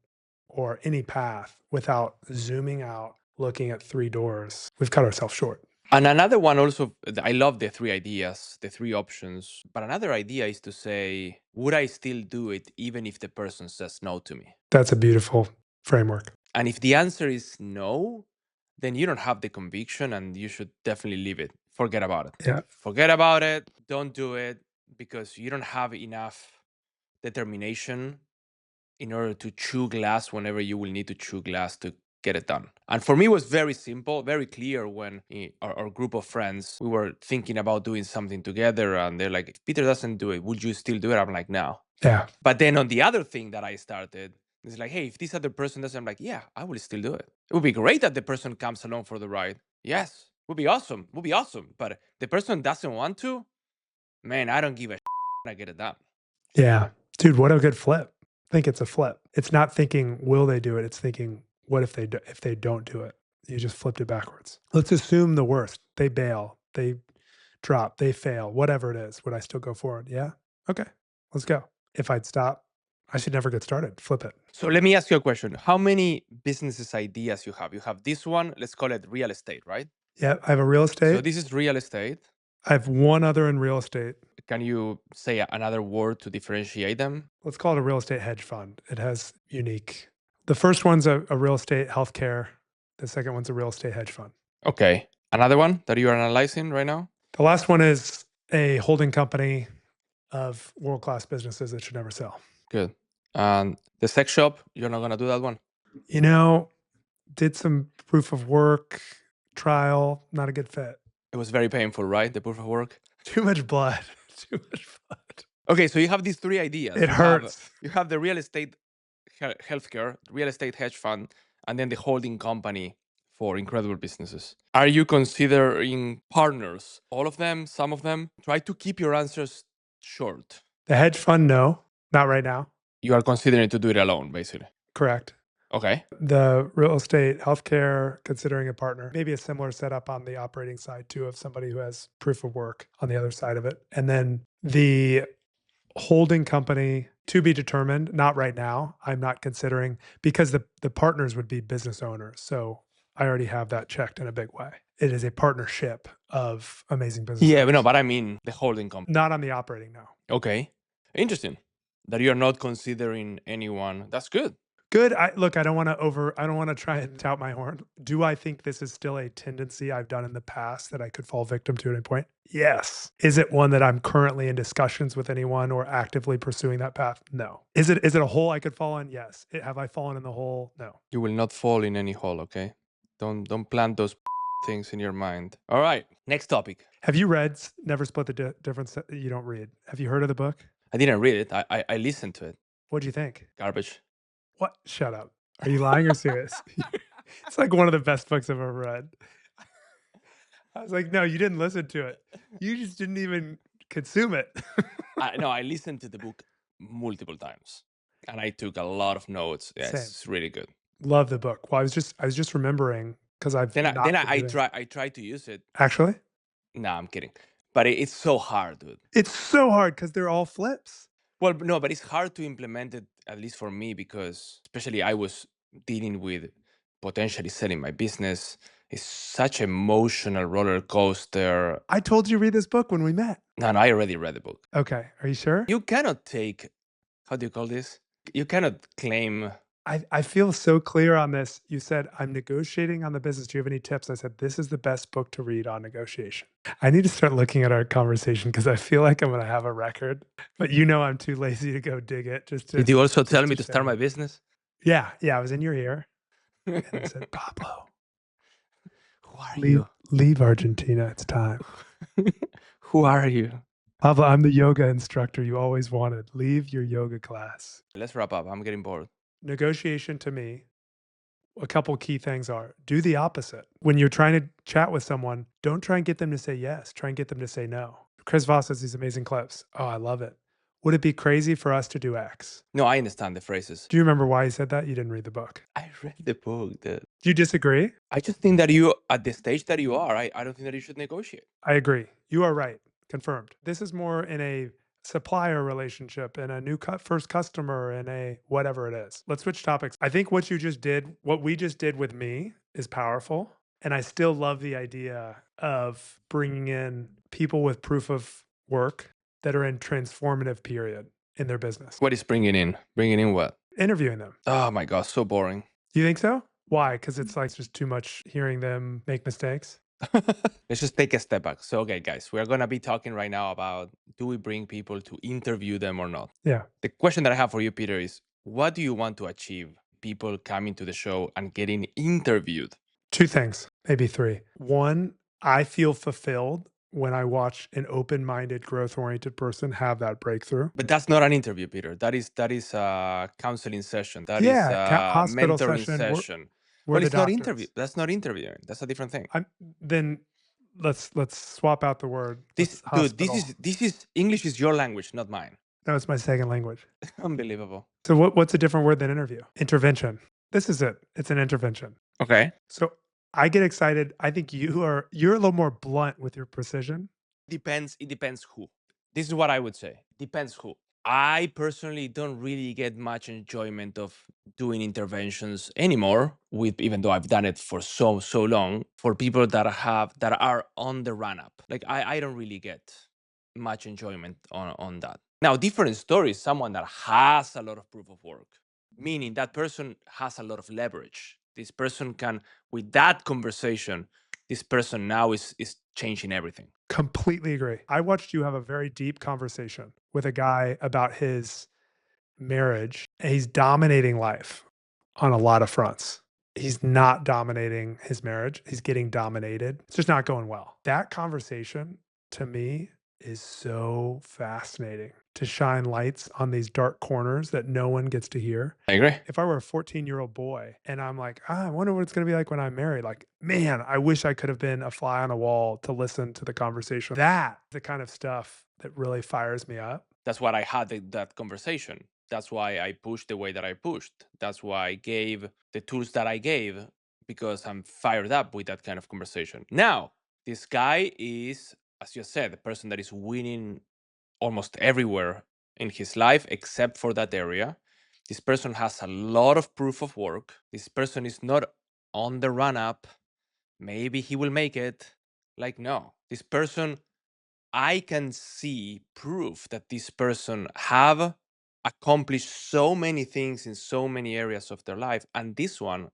or any path without zooming out, looking at three doors, we've cut ourselves short. And another one also, I love the three ideas, the three options. But another idea is to say, would I still do it even if the person says no to me? That's a beautiful framework. And if the answer is no, then you don't have the conviction and you should definitely leave it. Forget about it. Yeah. Forget about it. Don't do it because you don't have enough determination in order to chew glass whenever you will need to chew glass to get it done. And for me, it was very simple, very clear when our group of friends, we were thinking about doing something together. And they're like, if Peter doesn't do it, would you still do it? I'm like, no. Yeah. But then on the other thing that I started, it's like, hey, if this other person doesn't, I'm like, yeah, I will still do it. It would be great that the person comes along for the ride. Yes, would be awesome. Would be awesome. But the person doesn't want to, man, I don't give a I get it done. Yeah. Dude, what a good flip. I think it's a flip. It's not thinking, will they do it? It's thinking, what if they don't do it? You just flipped it backwards. Let's assume the worst. They bail, they drop, they fail, whatever it is. Would I still go forward? Yeah. Okay. Let's go. If I'd stop, I should never get started. Flip it. So let me ask you a question. How many businesses ideas you have? You have this one, let's call it real estate, right? Yeah. I have a real estate. So this is real estate. I have one other in real estate. Can you say another word to differentiate them? Let's call it a real estate hedge fund. It has unique. The first one's a real estate healthcare. The second one's a real estate hedge fund. Okay. Another one that you are analyzing right now? The last one is a holding company of world-class businesses that should never sell. Good. And the sex shop, you're not going to do that one? Did some proof of work trial, not a good fit. It was very painful, right? The proof of work? Too much blood. Too much blood. Okay, so you have these three ideas. It hurts. You have the real estate healthcare, real estate hedge fund, and then the holding company for incredible businesses. Are you considering partners? All of them? Some of them? Try to keep your answers short. The hedge fund, no, not right now. You are considering to do it alone, basically. Correct. Okay. The real estate, healthcare, considering a partner, maybe a similar setup on the operating side too, of somebody who has proof of work on the other side of it. And then the holding company, to be determined, not right now. I'm not considering, because the partners would be business owners. So I already have that checked in a big way. It is a partnership of amazing business Yeah, owners. but I mean the holding company. Not on the operating, no. Okay. Interesting. That you're not considering anyone. That's good. Good. I don't want to try and tout my horn. Do I think this is still a tendency I've done in the past that I could fall victim to at any point? Yes. Is it one that I'm currently in discussions with anyone or actively pursuing that path? No. Is it a hole I could fall in? Yes. Have I fallen in the hole? No. You will not fall in any hole, okay? Don't plant those things in your mind. All right. Next topic. Have you read Never Split the Difference? You don't read. Have you heard of the book? I didn't read it. I listened to it. What'd you think? Garbage. What? Shut up. Are you lying or serious? It's like one of the best books I've ever read. I was like, no, you didn't listen to it. You just didn't even consume it. No, I listened to the book multiple times and I took a lot of notes. Yeah, Same. it's really good. Love the book. Well, I was just remembering because I tried to use it. Actually? No, I'm kidding. But it's so hard, dude. It's so hard because they're all flips. Well, no, but it's hard to implement it, at least for me, because especially I was dealing with potentially selling my business. It's such an emotional roller coaster. I told you read this book when we met. No, I already read the book. Okay. Are you sure? You cannot take, how do you call this? You cannot claim. I feel so clear on this. You said, I'm negotiating on the business. Do you have any tips? I said, this is the best book to read on negotiation. I need to start looking at our conversation because I feel like I'm going to have a record, but I'm too lazy to go dig it. Did you also tell me to start my business? Yeah. I was in your ear. And I said, Pablo, who are you? Leave Argentina. It's time. Who are you? Pablo, I'm the yoga instructor you always wanted. Leave your yoga class. Let's wrap up. I'm getting bored. Negotiation to me, a couple key things are do the opposite. When you're trying to chat with someone, don't try and get them to say yes. Try and get them to say no. Chris Voss has these amazing clips. Oh, I love it. Would it be crazy for us to do X? No, I understand the phrases. Do you remember why he said that? You didn't read the book. I read the book. Do you disagree? I just think that you, at the stage that you are, I don't think that you should negotiate. I agree. You are right. Confirmed. This is more in a supplier relationship and a new first customer and a whatever it is. Let's switch topics. I think what we just did with me is powerful. And I still love the idea of bringing in people with proof of work that are in transformative period in their business. What is bringing in? Bringing in what? Interviewing them. Oh my God, so boring. You think so? Why? Because it's like just too much hearing them make mistakes. Let's just take a step back. So, okay, guys, we're going to be talking right now about do we bring people to interview them or not? Yeah. The question that I have for you, Peter, is what do you want to achieve? People coming to the show and getting interviewed. Two things, maybe three. One, I feel fulfilled when I watch an open-minded, growth-oriented person have that breakthrough. But that's not an interview, Peter. That is a counseling session. That is Yeah, a hospital mentoring session. session. We're Well, the it's not doctors. interview. That's not interviewing. That's a different thing. Then let's swap out the word. This, dude, this is English is your language, not mine. No, it's my second language. Unbelievable. So what's a different word than interview? Intervention. This is it. It's an intervention. Okay. So I get excited. I think you're a little more blunt with your precision. Depends. It depends who. This is what I would say. Depends who. I personally don't really get much enjoyment of doing interventions anymore, with even though I've done it for so long, for people that are on the run up. Like I don't really get much enjoyment on that. Now, different stories, someone that has a lot of proof of work, meaning that person has a lot of leverage. This person can, with that conversation, this person now is changing everything. Completely agree. I watched you have a very deep conversation with a guy about his marriage. And he's dominating life on a lot of fronts. He's not dominating his marriage. He's getting dominated. It's just not going well. That conversation to me is so fascinating to shine lights on these dark corners that no one gets to hear. I agree. If I were a 14-year-old boy and I'm like, I wonder what it's going to be like when I'm married. Like, man, I wish I could have been a fly on a wall to listen to the conversation. That's the kind of stuff that really fires me up. That's why I had that conversation. That's why I pushed the way that I pushed. That's why I gave the tools that I gave, because I'm fired up with that kind of conversation. Now, this guy is, as you said, the person that is winning almost everywhere in his life except for that area. This person has a lot of proof of work. This person is not on the run up. Maybe he will make it. Like, no, this person, I can see proof that this person have accomplished so many things in so many areas of their life, and this one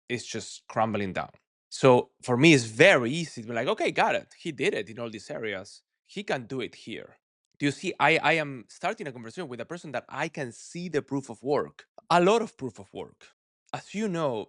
is just crumbling down. So for me, it's very easy to be like, okay, got it. He did it in all these areas. He can do it here. Do you see? I am starting a conversation with a person that I can see the proof of work, a lot of proof of work. As you know,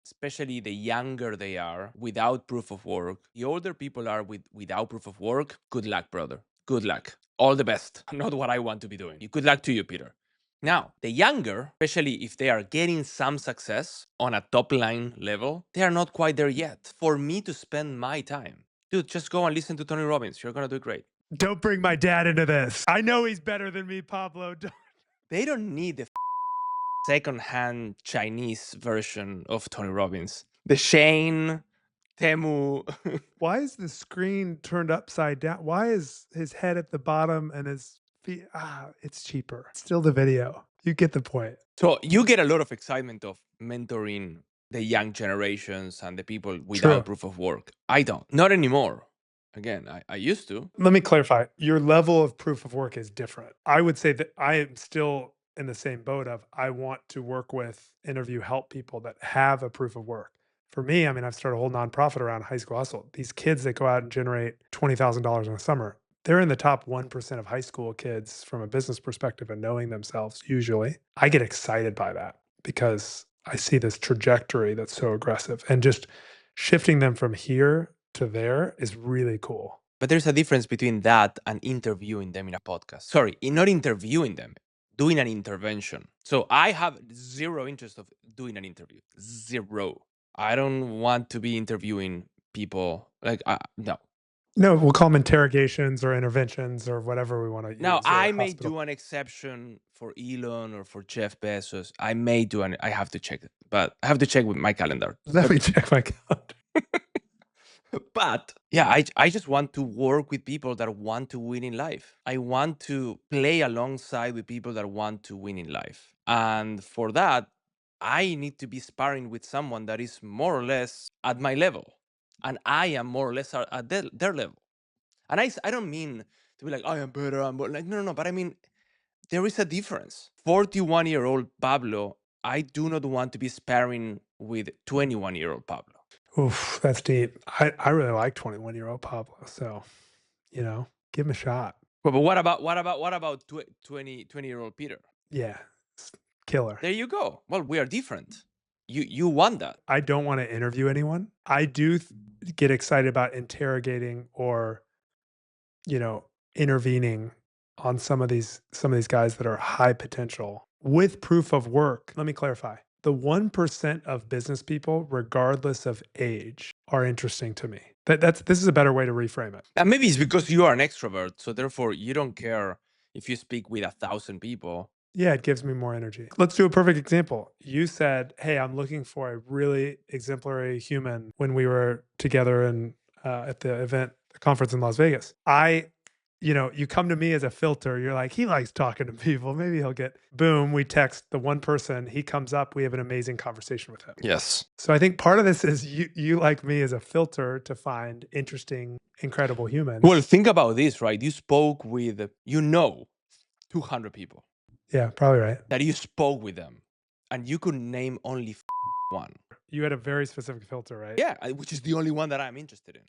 especially the younger they are without proof of work, the older people are without proof of work. Good luck, brother. Good luck. All the best. Not what I want to be doing. Good luck to you, Peter. Now, the younger, especially if they are getting some success on a top line level, they are not quite there yet. For me to spend my time, dude, just go and listen to Tony Robbins. You're going to do great. Don't bring my dad into this. I know he's better than me, Pablo. They don't need the second-hand Chinese version of Tony Robbins. The Shane, Temu. Why is the screen turned upside down? Why is his head at the bottom and his feet? It's cheaper. It's still the video. You get the point. So you get a lot of excitement of mentoring the young generations and the people without proof of work. I don't. Not anymore. Again, I used to. Let me clarify. Your level of proof of work is different. I would say that I am still in the same boat of I want to work with, interview, help people that have a proof of work. For me, I mean, I've started a whole nonprofit around high school hustle. These kids that go out and generate $20,000 in the summer, they're in the top 1% of high school kids from a business perspective and knowing themselves usually. I get excited by that because I see this trajectory that's so aggressive, and just shifting them from here to there is really cool. But there's a difference between that and interviewing them in a podcast. Sorry, not interviewing them, doing an intervention. So I have zero interest of doing an interview. Zero. I don't want to be interviewing people. Like, no. No, we'll call them interrogations or interventions or whatever we want to Now, use, I or may hospital. do an exception for Elon or for Jeff Bezos. I may do I have to check it, but I have to check with my calendar. Let me check my calendar. But yeah, I just want to work with people that want to win in life. I want to play alongside with people that want to win in life. And for that, I need to be sparring with someone that is more or less at my level. And I am more or less at their level. And I don't mean to be like, I am better. Like, no. But I mean, there is a difference. 41-year-old Pablo, I do not want to be sparring with 21-year-old Pablo. Oof, that's deep. I really like 21-year-old Pablo. So, give him a shot. But what about 20-year-old Peter? Yeah. Killer. There you go. Well, we are different. You want that. I don't want to interview anyone. I do get excited about interrogating or, intervening on some of these guys that are high potential with proof of work. Let me clarify. The 1% of business people, regardless of age, are interesting to me. This is a better way to reframe it. And maybe it's because you are an extrovert, so therefore you don't care if you speak with 1,000 people. Yeah, it gives me more energy. Let's do a perfect example. You said, "Hey, I'm looking for a really exemplary human," when we were together and at the event, the conference in Las Vegas. You come to me as a filter. You're like, he likes talking to people. Maybe he'll get. Boom. We text the one person. He comes up. We have an amazing conversation with him. Yes. So I think part of this is you like me as a filter to find interesting, incredible humans. Well, think about this, right? You spoke with 200 people. Yeah, probably right. That you spoke with them, and you could name only one. You had a very specific filter, right? Yeah, which is the only one that I'm interested in.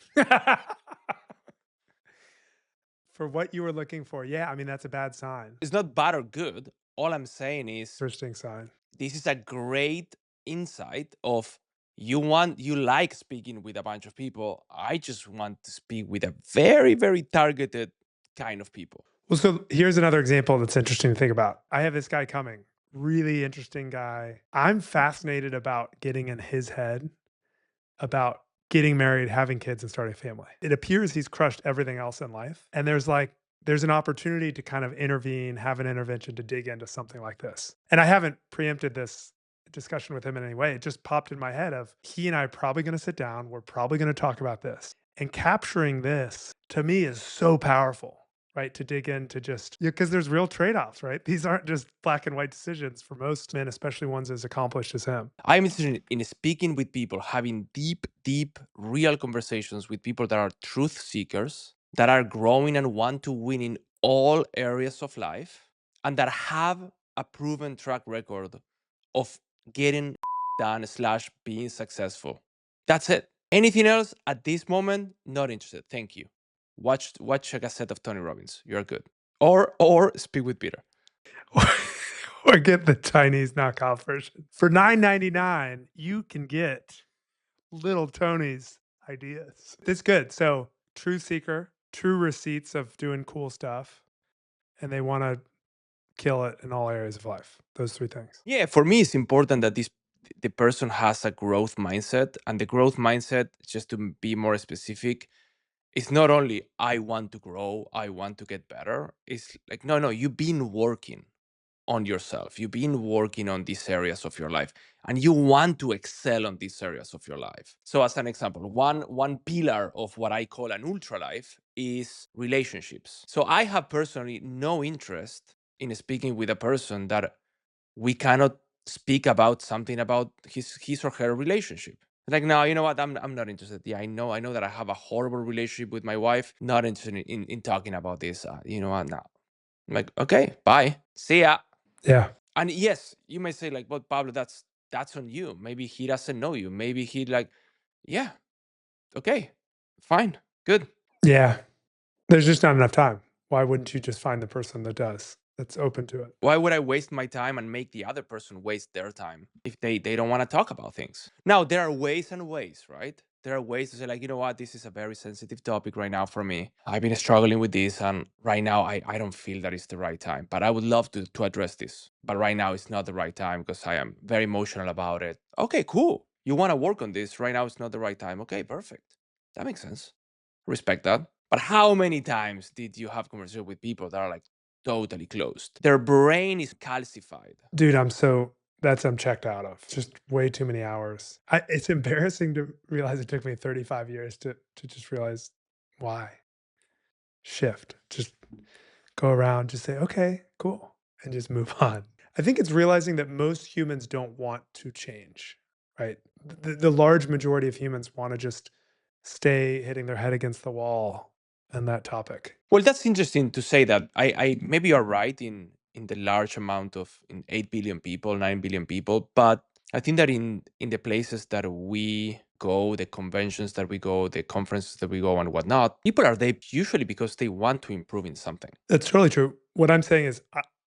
For what you were looking for. Yeah, I mean, that's a bad sign. It's not bad or good. All I'm saying is Interesting sign. this is a great insight of you like speaking with a bunch of people. I just want to speak with a very, very targeted kind of people. Well, so here's another example that's interesting to think about. I have this guy coming, really interesting guy. I'm fascinated about getting in his head about getting married, having kids, and starting a family. It appears he's crushed everything else in life. And there's an opportunity to kind of intervene, have an intervention to dig into something like this. And I haven't preempted this discussion with him in any way. It just popped in my head of he and I are probably going to sit down. We're probably going to talk about this. And capturing this to me is so powerful, right? To dig into because there's real trade-offs, right? These aren't just black and white decisions for most men, especially ones as accomplished as him. I'm interested in speaking with people, having deep, real conversations with people that are truth seekers, that are growing and want to win in all areas of life, and that have a proven track record of getting done / being successful. That's it. Anything else at this moment? Not interested. Thank you. Watch a cassette of Tony Robbins. You're good. Or speak with Peter. Or get the Chinese knockoff version. For $9.99, you can get little Tony's ideas. It's good. So, true seeker, true receipts of doing cool stuff, and they want to kill it in all areas of life. Those three things. Yeah, for me, it's important that the person has a growth mindset, and the growth mindset, just to be more specific, it's not only I want to grow, I want to get better. It's like, no, you've been working on yourself. You've been working on these areas of your life, and you want to excel on these areas of your life. So as an example, one pillar of what I call an ultra life is relationships. So I have personally no interest in speaking with a person that we cannot speak about something about his or her relationship. Like, no, you know what? I'm not interested. Yeah, I know that I have a horrible relationship with my wife. Not interested in talking about this. You know what? No. I'm like, okay, bye. See ya. Yeah. And yes, you may say like, well, Pablo, that's on you. Maybe he doesn't know you. Maybe he yeah, okay, fine, good. Yeah. There's just not enough time. Why wouldn't you just find the person that does, that's open to it? Why would I waste my time and make the other person waste their time if they don't want to talk about things? Now, there are ways and ways, right? There are ways to say like, you know what, this is a very sensitive topic right now for me. I've been struggling with this, and right now I don't feel that it's the right time, but I would love to address this. But right now it's not the right time because I am very emotional about it. Okay, cool. You want to work on this. Right now it's not the right time. Okay, perfect. That makes sense. Respect that. But how many times did you have conversations with people that are like totally closed? Their brain is calcified. Dude, I'm checked out of. Just way too many hours. It's embarrassing to realize it took me 35 years to just realize why. Shift. Just go around, just say, okay, cool, and just move on. I think it's realizing that most humans don't want to change, right? The large majority of humans want to just stay hitting their head against the wall on that topic. Well, that's interesting to say that. I maybe you're right in the large amount of in 8 billion people, 9 billion people, but I think that in the places that we go, the conventions that we go, the conferences that we go, and whatnot, people are there usually because they want to improve in something. That's totally true. What I'm saying is,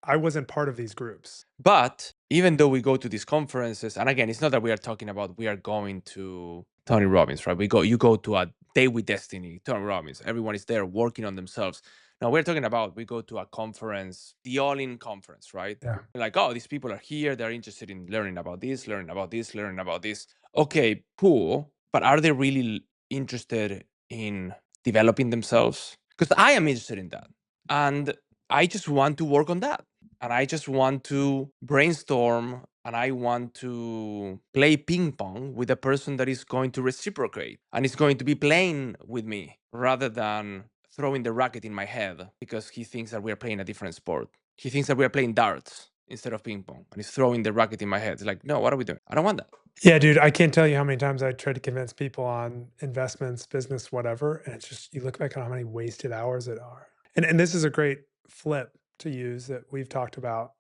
I wasn't part of these groups. But even though we go to these conferences, and again, it's not that we are talking about we are going to Tony Robbins, right? You go to a day with destiny, Tony Robbins. Everyone is there working on themselves. Now we're talking about we go to a conference, the all-in conference, right? Yeah. Like, oh, these people are here. They're interested in learning about this, learning about this, learning about this. Okay, cool. But are they really interested in developing themselves? Because I am interested in that. And I just want to work on that. And I just want to brainstorm and I want to play ping pong with a person that is going to reciprocate and is going to be playing with me rather than throwing the racket in my head because he thinks that we're playing a different sport. He thinks that we're playing darts instead of ping pong and he's throwing the racket in my head. It's like, no, what are we doing? I don't want that. Yeah, dude, I can't tell you how many times I tried to convince people on investments, business, whatever, and it's just you look back on how many wasted hours it are. And this is a great flip to use that we've talked about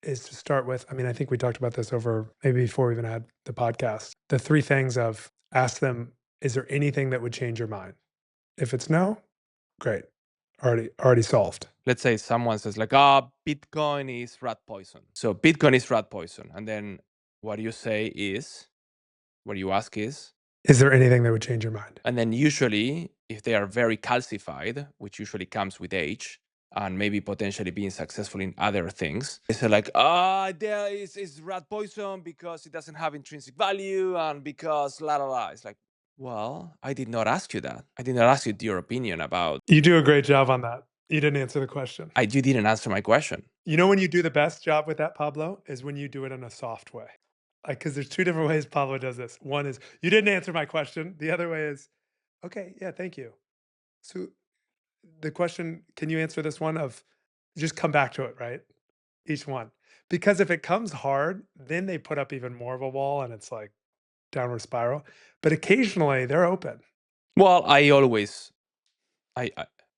is to start with. I mean, I think we talked about this over maybe before we even had the podcast. The three things of ask them, is there anything that would change your mind? If it's no, great. Already solved. Let's say someone says like, ah, Bitcoin is rat poison. So Bitcoin is rat poison. And then what you say is, what you ask is there anything that would change your mind? And then usually, if they are very calcified, which usually comes with age, and maybe potentially being successful in other things, they say like, there is rat poison because it doesn't have intrinsic value and because la la la. It's like, well, I did not ask you that. I did not ask you your opinion about. You do a great job on that. You didn't answer the question. You didn't answer my question. You know when you do the best job with that, Pablo, is when you do it in a soft way. Like, because there's two different ways Pablo does this. One is, you didn't answer my question. The other way is, okay, yeah, thank you. So the question, can you answer this one of just come back to it, right? Each one. Because if it comes hard, then they put up even more of a wall and it's like downward spiral. But occasionally they're open. Well, I always,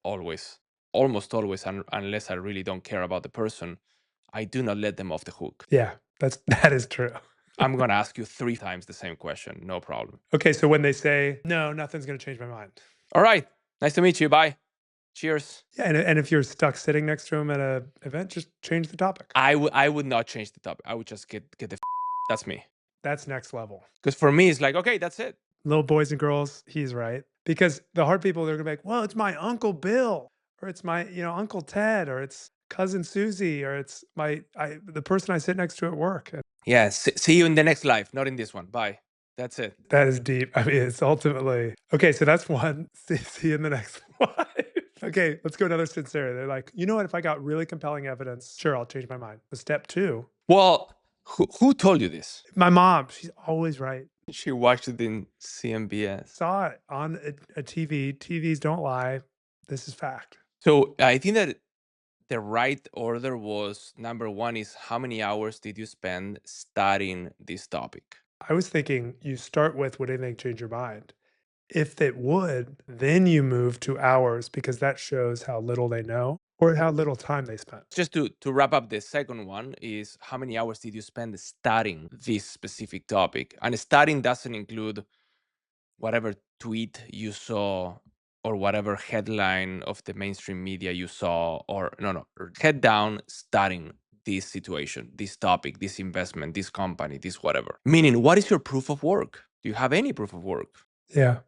almost always, unless I really don't care about the person, I do not let them off the hook. Yeah, that is true. I'm going to ask you 3 times the same question. No problem. Okay, so when they say, no, nothing's going to change my mind. All right. Nice to meet you. Bye. Cheers. Yeah, and if you're stuck sitting next to him at an event, just change the topic. I would not change the topic. I would just get the that's me. That's next level. Because for me, it's like, okay, that's it. Little boys and girls, he's right. Because the hard people, they're gonna be like, well, it's my Uncle Bill, or it's my, Uncle Ted, or it's cousin Susie, or it's the person I sit next to at work. And Yeah. See you in the next life, not in this one. Bye. That's it. that is deep. I mean, it's ultimately okay. So that's one. See you in the next one. Okay, let's go another sincerity. They're like, you know what? If I got really compelling evidence, sure, I'll change my mind. But step two, Well, who told you this? my mom, she's always right. She watched it in CMBS. Saw it on a TV. TVs don't lie. This is fact. So I think that the right order was number 1 is how many hours did you spend studying this topic? I was thinking you start with would anything change your mind? If it would, then you move to hours because that shows how little they know or how little time they spent. Just to wrap up, the second one is how many hours did you spend studying this specific topic? And studying doesn't include whatever tweet you saw or whatever headline of the mainstream media you saw, or no, head down studying this situation, this topic, this investment, this company, this whatever. Meaning, what is your proof of work? Do you have any proof of work? Yeah.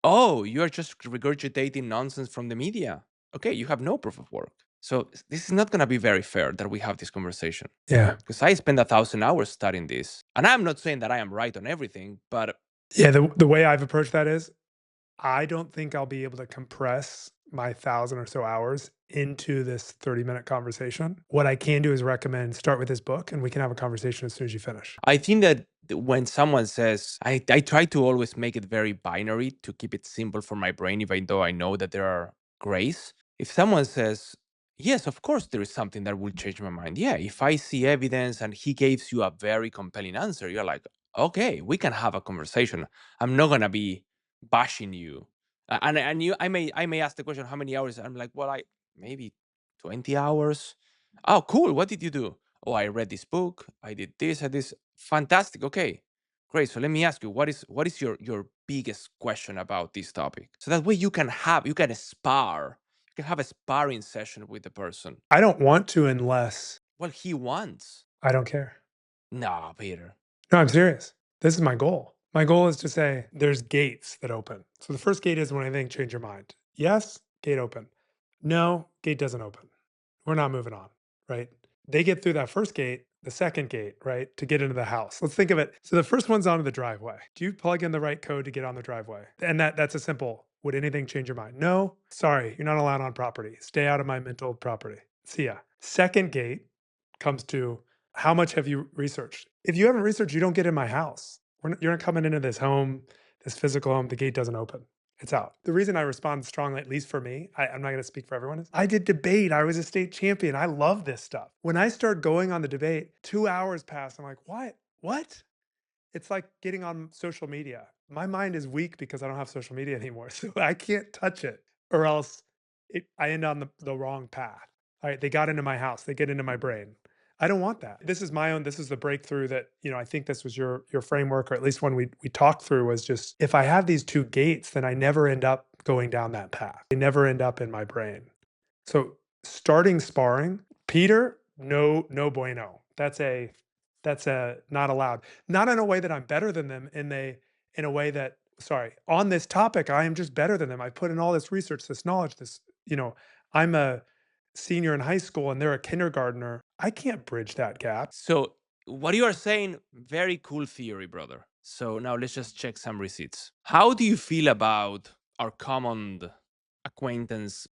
Oh, you're just regurgitating nonsense from the media. Okay, you have no proof of work. So this is not going to be very fair that we have this conversation Yeah. because I spent 1,000 hours studying this. And I'm not saying that I am right on everything, but Yeah. The way I've approached that is I don't think I'll be able to compress my 1,000 or so hours into this 30-minute conversation. What I can do is recommend start with this book and we can have a conversation as soon as you finish. I think that when someone says, I try to always make it very binary to keep it simple for my brain, even though I know that there are grays. If someone says, yes, of course, there is something that will change my mind. Yeah, if I see evidence and he gives you a very compelling answer, you're like, okay, we can have a conversation. I'm not gonna be bashing you. And you, I may ask the question, how many hours? I'm like, well, I maybe 20 hours. Oh, cool. What did you do? Oh, I read this book. I did this. I did this. Fantastic. Okay, great. So let me ask you, what is your biggest question about this topic? So that way you can spar. You can have a sparring session with the person. I don't want to unless Well, he wants. I don't care. No, Peter. No, I'm serious. This is my goal. My goal is to say there's gates that open. So the first gate is when I think change your mind. Yes, gate open. No, gate doesn't open. We're not moving on, right? They get through that first gate, the second gate, right, to get into the house. Let's think of it. So the first one's onto the driveway. Do you plug in the right code to get on the driveway? And that's a simple, would anything change your mind? No, sorry, you're not allowed on property. Stay out of my mental property. See ya. Second gate comes to how much have you researched? If you haven't researched, you don't get in my house. You're not coming into this home, this physical home. The gate doesn't open. It's out. The reason I respond strongly, at least for me, I'm not going to speak for everyone, is I did debate. I was a state champion. I love this stuff. When I start going on the debate, 2 hours pass. I'm like, what? What? It's like getting on social media. My mind is weak because I don't have social media anymore. So I can't touch it or else I end on the wrong path. All right. They got into my house. They get into my brain. I don't want that. This is my own, this is the breakthrough that, I think this was your framework, or at least when we talked through was just if I have these two gates, then I never end up going down that path. They never end up in my brain. So starting sparring, Peter, no, no bueno. That's a not allowed. Not in a way that I'm better than them, in a way that, sorry, on this topic, I am just better than them. I put in all this research, this knowledge, I'm a senior in high school and they're a kindergartner. I can't bridge that gap. So what you are saying, very cool theory, brother. So now let's just check some receipts. How do you feel about our common acquaintance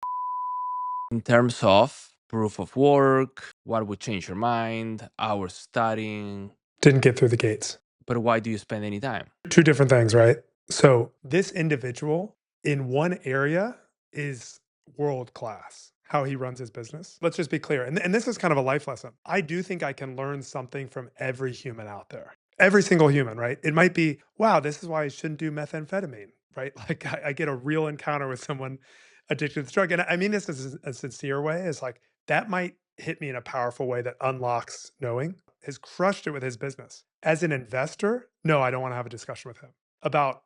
in terms of proof of work, what would change your mind, hours studying? Didn't get through the gates. But why do you spend any time? Two different things, right? So this individual in one area is world class, how he runs his business. Let's just be clear. And this is kind of a life lesson. I do think I can learn something from every human out there. Every single human, right? It might be, wow, this is why I shouldn't do methamphetamine, right? Like I get a real encounter with someone addicted to the drug. And I mean this is a sincere way. Is like that might hit me in a powerful way that unlocks knowing. Has crushed it with his business. As an investor, no, I don't want to have a discussion with him about,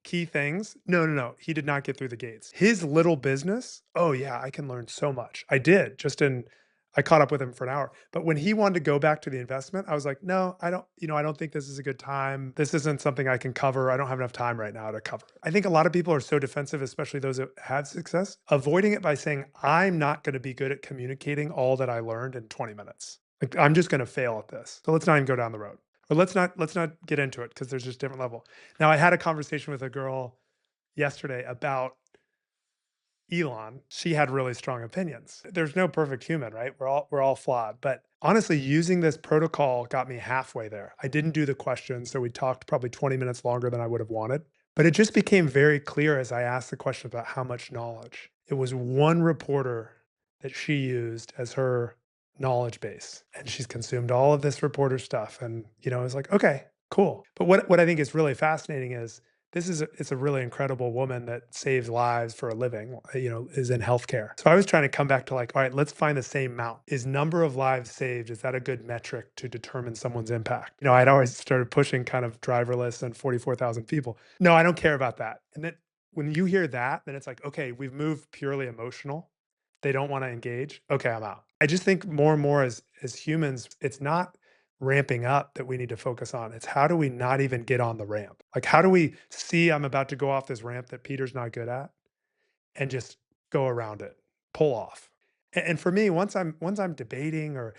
key things. No, no, no. He did not get through the gates. His little business, oh yeah, I can learn so much. I did I caught up with him for an hour. But when he wanted to go back to the investment, I was like, no, I don't think this is a good time. This isn't something I can cover. I don't have enough time right now to cover. I think a lot of people are so defensive, especially those that have success, avoiding it by saying, I'm not going to be good at communicating all that I learned in 20 minutes. Like I'm just going to fail at this. So let's not even go down the road. Or let's not get into it because there's just different level. Now I had a conversation with a girl yesterday about Elon. She had really strong opinions. There's no perfect human, right? We're all flawed. But honestly, using this protocol got me halfway there. I didn't do the questions, so we talked probably 20 minutes longer than I would have wanted. But it just became very clear as I asked the question about how much knowledge. It was one reporter that she used as her knowledge base. And she's consumed all of this reporter stuff. And, I was like, okay, cool. But what I think is really fascinating is it's a really incredible woman that saves lives for a living, is in healthcare. So I was trying to come back to like, all right, let's find the same amount. Is number of lives saved, is that a good metric to determine someone's impact? I'd always started pushing kind of driverless and 44,000 people. No, I don't care about that. And then when you hear that, then it's like, okay, we've moved purely emotional. They don't want to engage. Okay, I'm out. I just think more and more as humans, it's not ramping up that we need to focus on. It's how do we not even get on the ramp? Like, how do we see I'm about to go off this ramp that Peter's not good at and just go around it, pull off? And for me, once I'm debating or,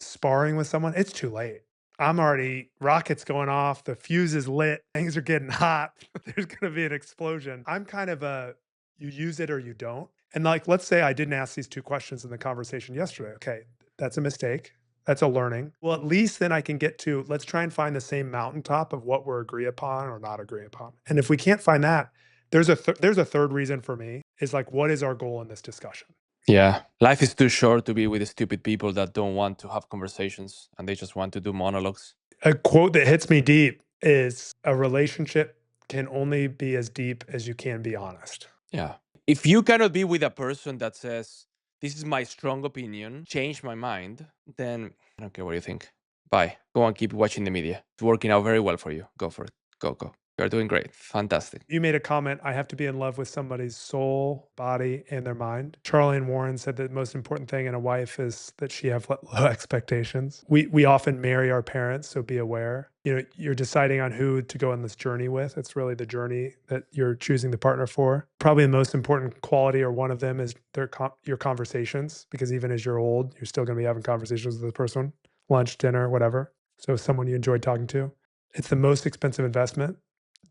sparring with someone, it's too late. I'm already rockets going off, the fuse is lit, things are getting hot. There's going to be an explosion. I'm kind of a you use it or you don't. And like, let's say I didn't ask these two questions in the conversation yesterday. Okay, that's a mistake. That's a learning. Well, at least then I can get to let's try and find the same mountaintop of what we're agree upon or not agree upon. And if we can't find that, there's a third reason for me is like, what is our goal in this discussion? Yeah. Life is too short to be with stupid people that don't want to have conversations and they just want to do monologues. A quote that hits me deep is a relationship can only be as deep as you can be honest. Yeah. If you cannot be with a person that says, this is my strong opinion, change my mind, then I don't care what you think. Bye. Go and keep watching the media. It's working out very well for you. Go for it. Go, go. You're doing great. Fantastic. You made a comment, I have to be in love with somebody's soul, body, and their mind. Charlie and Warren said that the most important thing in a wife is that she have low expectations. We often marry our parents, so be aware. You're deciding on who to go on this journey with. It's really the journey that you're choosing the partner for. Probably the most important quality or one of them is your conversations, because even as you're old, you're still going to be having conversations with this person, lunch, dinner, whatever. So someone you enjoyed talking to. It's the most expensive investment.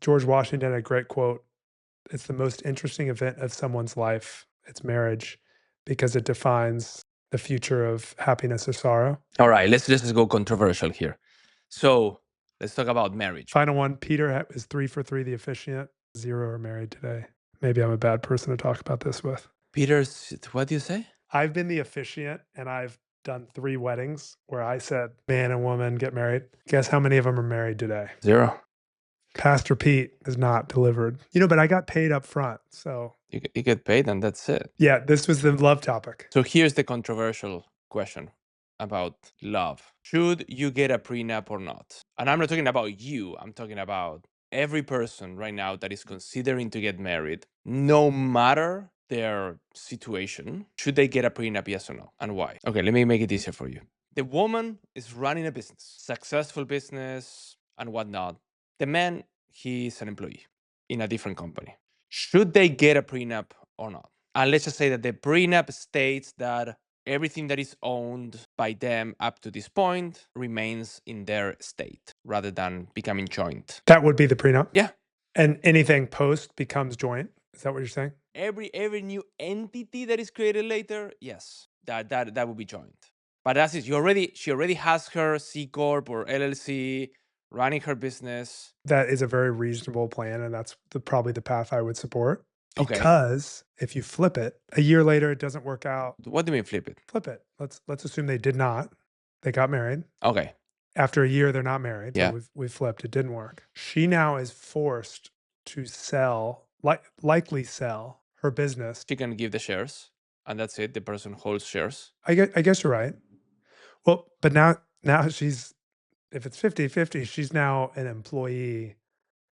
George Washington had a great quote. It's the most interesting event of someone's life. It's marriage because it defines the future of happiness or sorrow. All right, let's just go controversial here. So let's talk about marriage. Final one, Peter is 3 for 3, the officiant. 0 are married today. Maybe I'm a bad person to talk about this with. Peter's, what do you say? I've been the officiant and I've done 3 weddings where I said man and woman get married. Guess how many of them are married today? 0. Pastor Pete is not delivered. But I got paid up front. So You get paid and that's it. yeah, this was the love topic. So here's the controversial question about love. Should you get a prenup or not? And I'm not talking about you. I'm talking about every person right now that is considering to get married, no matter their situation. Should they get a prenup, yes or no? And why? Okay, let me make it easier for you. The woman is running a business, successful business and whatnot. The man, he's an employee in a different company. Should they get a prenup or not? And let's just say that the prenup states that everything that is owned by them up to this point remains in their state rather than becoming joint. That would be the prenup? Yeah. And anything post becomes joint? Is that what you're saying? Every new entity that is created later, yes, that would be joint. But that's it. She already has her C corp or LLC running her business. That is a very reasonable plan, and that's probably the path I would support. Okay. Because if you flip it, a year later it doesn't work out. What do you mean flip it? Flip it. Let's assume they did not. They got married. Okay. After a year, they're not married. Yeah. So we flipped. It didn't work. She now is forced to sell, likely sell her business. She can give the shares, and that's it. The person holds shares. I guess you're right. Well, but now she's, if it's 50-50, she's now an employee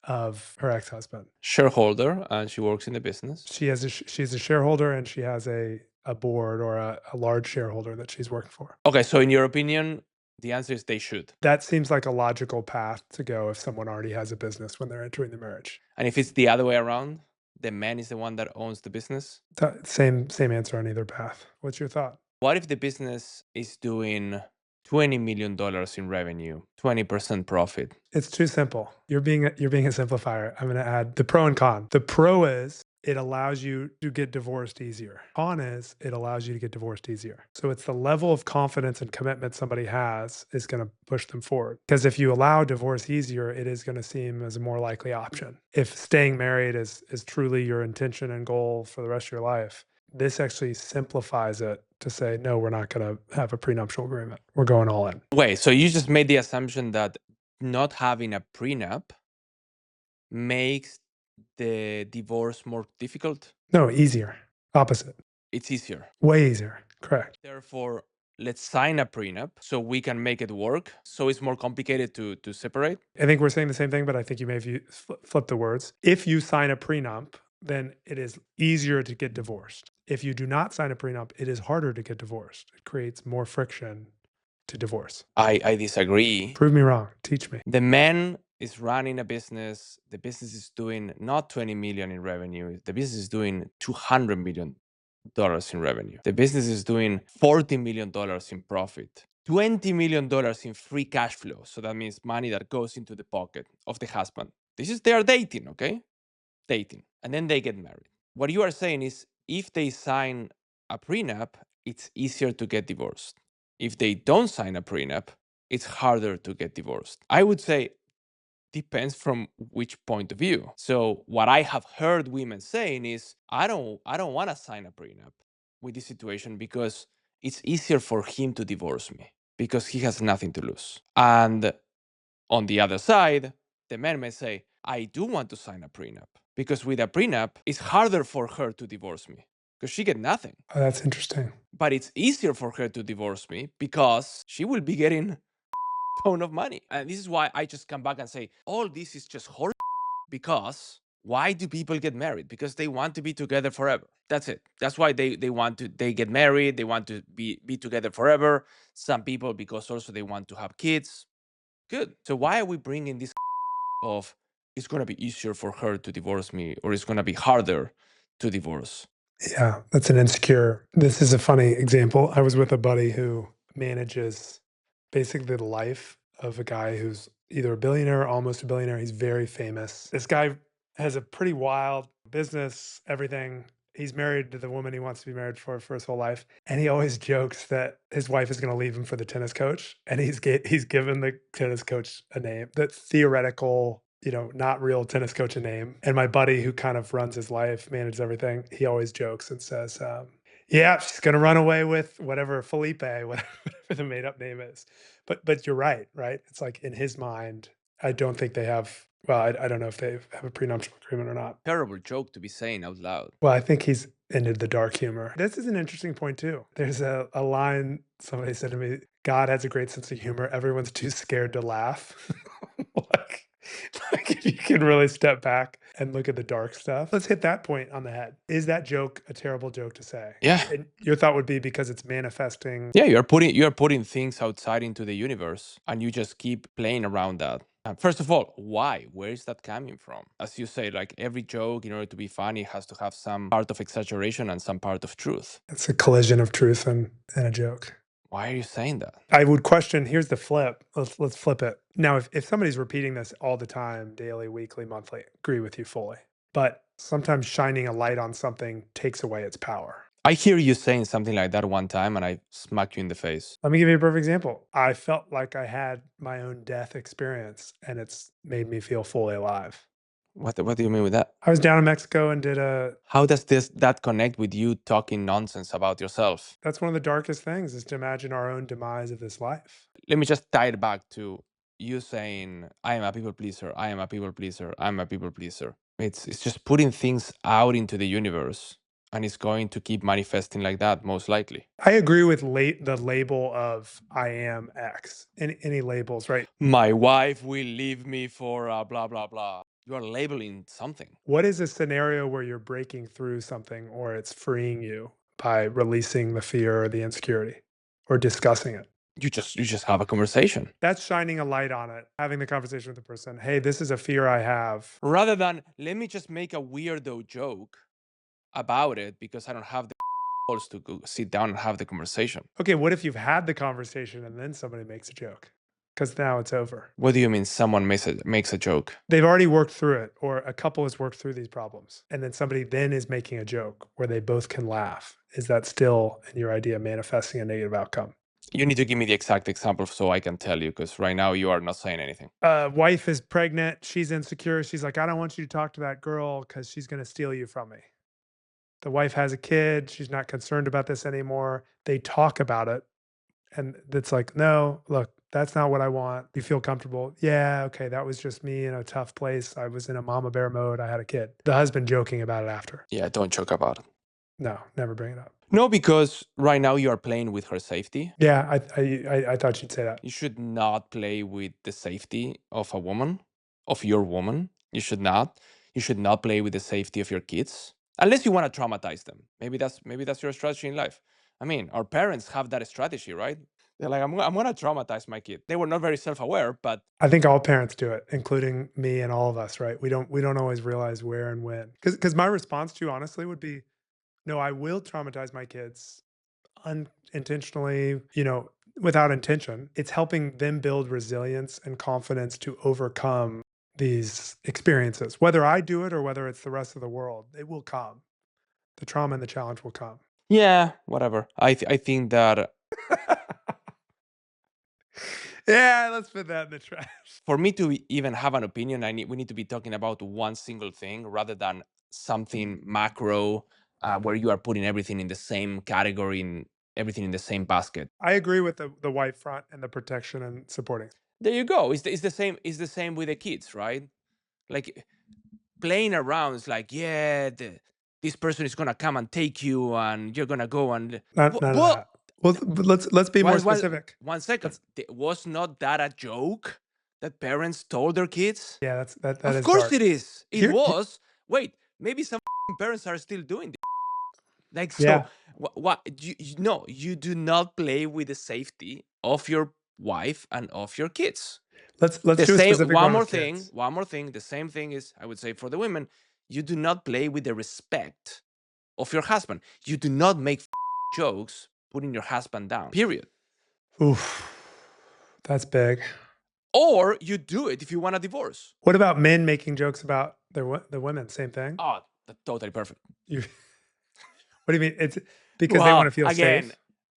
of her ex-husband. Shareholder, and she works in the business. She's a shareholder, and she has a board or a large shareholder that she's working for. Okay, so in your opinion, the answer is they should. That seems like a logical path to go if someone already has a business when they're entering the marriage. And if it's the other way around, the man is the one that owns the business? Same answer on either path. What's your thought? What if the business is doing $20 million in revenue, 20% profit? It's too simple. You're being a simplifier. I'm going to add the pro and con. The pro is it allows you to get divorced easier. Con is it allows you to get divorced easier. So it's the level of confidence and commitment somebody has is going to push them forward. Because if you allow divorce easier, it is going to seem as a more likely option. If staying married is truly your intention and goal for the rest of your life, this actually simplifies it to say, no, we're not going to have a prenuptial agreement. We're going all in. Wait, so you just made the assumption that not having a prenup makes the divorce more difficult? No, easier. Opposite. It's easier. Way easier. Correct. Therefore, let's sign a prenup so we can make it work. So it's more complicated to separate. I think we're saying the same thing, but I think you may have flipped the words. If you sign a prenup, then it is easier to get divorced. If you do not sign a prenup, it is harder to get divorced. It creates more friction to divorce. I disagree. Prove me wrong. Teach me. The man is running a business. The business is doing not 20 million in revenue. The business is doing $200 million in revenue. The business is doing $40 million in profit. $20 million in free cash flow. So that means money that goes into the pocket of the husband. They are dating, okay? Dating. And then they get married. What you are saying is if they sign a prenup, it's easier to get divorced. If they don't sign a prenup, it's harder to get divorced. I would say depends from which point of view. So what I have heard women saying is I don't want to sign a prenup with this situation because it's easier for him to divorce me because he has nothing to lose. And on the other side, the man may say, I do want to sign a prenup because with a prenup, it's harder for her to divorce me because she get nothing. Oh, that's interesting. But it's easier for her to divorce me because she will be getting ton of money. And this is why I just come back and say, all this is just horror because why do people get married? Because they want to be together forever. That's it. That's why they get married. They want to be together forever. Some people, because also they want to have kids. Good. So why are we bringing this of it's going to be easier for her to divorce me or it's going to be harder to divorce? Yeah, that's an insecure. This is a funny example. I was with a buddy who manages basically the life of a guy who's either a billionaire or almost a billionaire. He's very famous. This guy has a pretty wild business, everything. He's married to the woman he wants to be married for his whole life. And he always jokes that his wife is going to leave him for the tennis coach. And he's given the tennis coach a name, that theoretical, not real tennis coach a name. And my buddy, who kind of runs his life, manages everything, he always jokes and says, yeah, she's going to run away with whatever Felipe, whatever the made up name is. But you're right? It's like in his mind, I don't think they have. Well, I don't know if they have a prenuptial agreement or not. Terrible joke to be saying out loud. Well, I think he's into the dark humor. This is an interesting point too. There's a line somebody said to me: "God has a great sense of humor. Everyone's too scared to laugh." like, like if you can really step back and look at the dark stuff. Let's hit that point on the head. Is that joke a terrible joke to say? Yeah. And your thought would be because it's manifesting. Yeah, you're putting things outside into the universe and you just keep playing around that. First of all, why? Where is that coming from? As you say, like every joke, in order to be funny, has to have some part of exaggeration and some part of truth. It's a collision of truth and a joke. Why are you saying that? I would question, here's the flip. Let's flip it. Now, if somebody's repeating this all the time, daily, weekly, monthly, agree with you fully. But sometimes shining a light on something takes away its power. I hear you saying something like that one time and I smack you in the face. Let me give you a perfect example. I felt like I had my own death experience and it's made me feel fully alive. What do you mean with that? I was down in Mexico and did How does that connect with you talking nonsense about yourself? that's one of the darkest things, is to imagine our own demise of this life. Let me just tie it back to you saying, I am a people pleaser, I am a people pleaser, I'm a people pleaser. It's just putting things out into the universe and it's going to keep manifesting like that, most likely. I agree with the label of I am X. Any labels, right? My wife will leave me for blah, blah, blah. You are labeling something. What is a scenario where you're breaking through something or it's freeing you by releasing the fear or the insecurity or discussing it? You just have a conversation. That's shining a light on it, having the conversation with the person. Hey, this is a fear I have. Rather than, let me just make a weirdo joke about it because I don't have the balls to go sit down and have the conversation. Okay, what if you've had the conversation and then somebody makes a joke? Because now it's over. What do you mean someone makes a joke? They've already worked through it, or a couple has worked through these problems. And then somebody then is making a joke where they both can laugh. Is that still, in your idea, manifesting a negative outcome? You need to give me the exact example so I can tell you, because right now you are not saying anything. Wife is pregnant. She's insecure. She's like, I don't want you to talk to that girl because she's going to steal you from me. The wife has a kid. She's not concerned about this anymore. They talk about it. And it's like, no, look, that's not what I want. You feel comfortable. Yeah, okay, that was just me in a tough place. I was in a mama bear mode. I had a kid. The husband joking about it after. Yeah, don't joke about it. No, never bring it up. No, because right now you are playing with her safety. Yeah, I thought you'd say that. You should not play with the safety of a woman, of your woman. You should not. You should not play with the safety of your kids, unless you want to traumatize them. Maybe that's your strategy in life. I mean, our parents have that strategy, right? They're like, I'm gonna traumatize my kid. They were not very self-aware, but I think all parents do it, including me and all of us, right? We don't always realize where and when. Because my response to you honestly would be, no, I will traumatize my kids unintentionally, without intention. It's helping them build resilience and confidence to overcome these experiences. Whether I do it or whether it's the rest of the world, it will come. The trauma and the challenge will come. yeah, whatever. I think that Yeah, let's put that in the trash. for me to even have an opinion, we need to be talking about one single thing rather than something macro, where you are putting everything in the same category and everything in the same basket. I agree with the white front and the protection and supporting. There you go. It's the same. It's the same with the kids, right? Like playing around. It's like, yeah, this person is gonna come and take you, and you're gonna go and None of what? that. Well, but let's be more One, specific. one second. Let's Was not that a joke that parents told their kids? Yeah, that Of is course dark. it is. It Here, was. Wait, maybe some parents are still doing this. Like, so yeah. what no, you do not play with the safety of your wife and of your kids. Let's The do a same, specific one with kids. one more thing. The same thing is, I would say, for the women, you do not play with the respect of your husband. You do not make jokes putting your husband down. Period. Oof, that's big. Or you do it if you want a divorce. What about men making jokes about the women? Same thing. Oh, that's totally perfect. You, what do you mean? It's because they want Well, to feel again,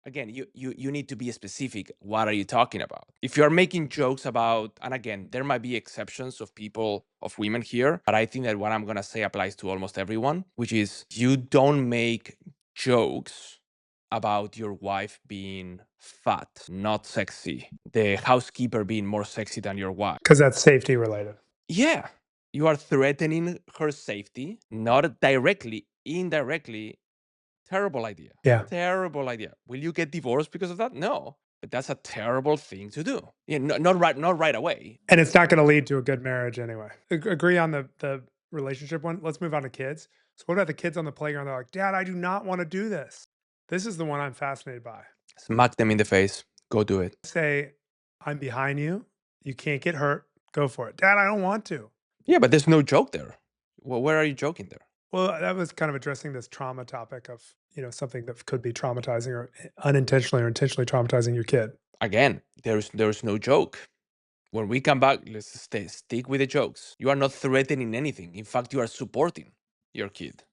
safe. you need to be specific. What are you talking about? If you are making jokes about, and again, there might be exceptions of people, of women here, but I think that what I'm gonna say applies to almost everyone, which is you don't make jokes about your wife being fat, not sexy, the housekeeper being more sexy than your wife. Because that's safety related. Yeah, you are threatening her safety, not directly, indirectly. Terrible idea. Yeah. Terrible idea. Will you get divorced because of that? No, but that's a terrible thing to do. Yeah, not right away. And it's not going to lead to a good marriage anyway. Agree on the relationship one. Let's move on to kids. So what about the kids on the playground? They're like, Dad, I do not want to do this. This is the one I'm fascinated by. Smack them in the face. Go do it. Say, I'm behind you. You can't get hurt. Go for it. Dad, I don't want to. Yeah, but there's no joke there. Well, where are you joking there? Well, that was kind of addressing this trauma topic of, something that could be traumatizing or unintentionally or intentionally traumatizing your kid. Again, there's no joke. When we come back, let's stick with the jokes. You are not threatening anything. In fact, you are supporting your kid.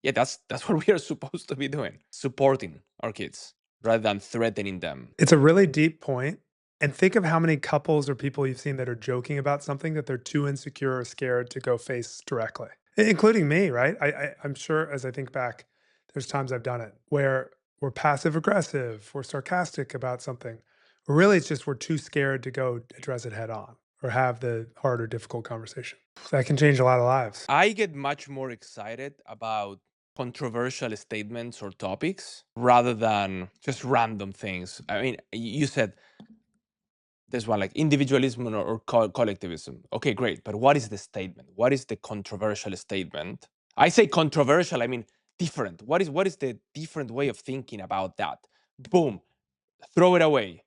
Yeah, that's what we are supposed to be doing. Supporting our kids rather than threatening them. It's a really deep point. And think of how many couples or people you've seen that are joking about something that they're too insecure or scared to go face directly, including me, right? I'm sure as I think back, there's times I've done it where we're passive aggressive, we're sarcastic about something. Really, it's just we're too scared to go address it head on or have the hard or difficult conversation. That can change a lot of lives. I get much more excited about controversial statements or topics rather than just random things. I mean, you said there's one like individualism or collectivism. Okay, great. But what is the statement? What is the controversial statement? I say controversial, I mean different. What is the different way of thinking about that? Boom, throw it away.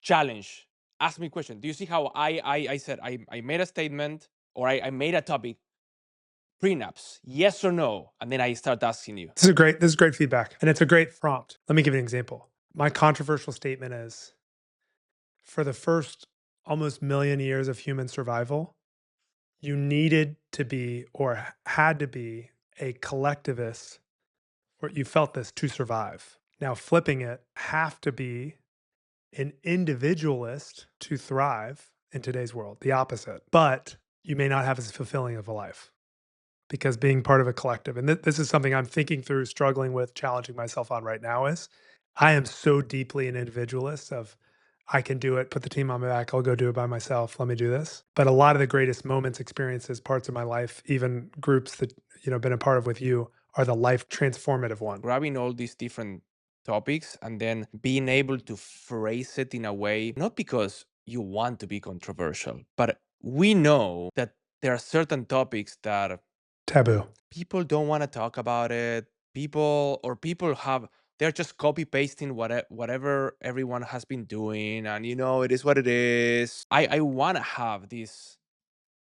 Challenge. Ask me a question. Do you see how I said I made a statement or I made a topic? Prenups, yes or no? And then I start asking you. This is great feedback. And it's a great prompt. Let me give you an example. My controversial statement is for the first almost million years of human survival, you needed to be or had to be a collectivist, or you felt this to survive. Now, flipping it, have to be an individualist to thrive in today's world, the opposite. But you may not have as fulfilling of a life because being part of a collective, and this is something I'm thinking through, struggling with, challenging myself on right now is I am so deeply an individualist of I can do it, put the team on my back, I'll go do it by myself, let me do this. But a lot of the greatest moments, experiences, parts of my life, even groups that, been a part of with you are the life transformative ones. Grabbing all these different topics and then being able to phrase it in a way, not because you want to be controversial, but we know that there are certain topics that Taboo. people don't want to talk about it. People have they're just copy pasting whatever everyone has been doing, and it is what it is. I want to have these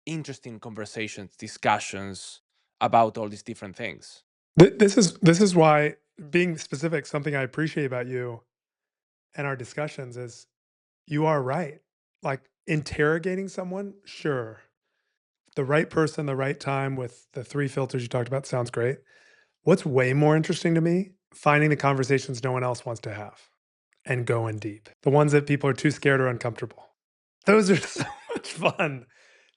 interesting conversations, discussions about all these different things. This is why being specific, something I appreciate about you and our discussions is you are right. Like interrogating someone, sure. The right person, the right time with the 3 filters you talked about sounds great. What's way more interesting to me, finding the conversations no one else wants to have and going deep. The ones that people are too scared or uncomfortable. Those are so much fun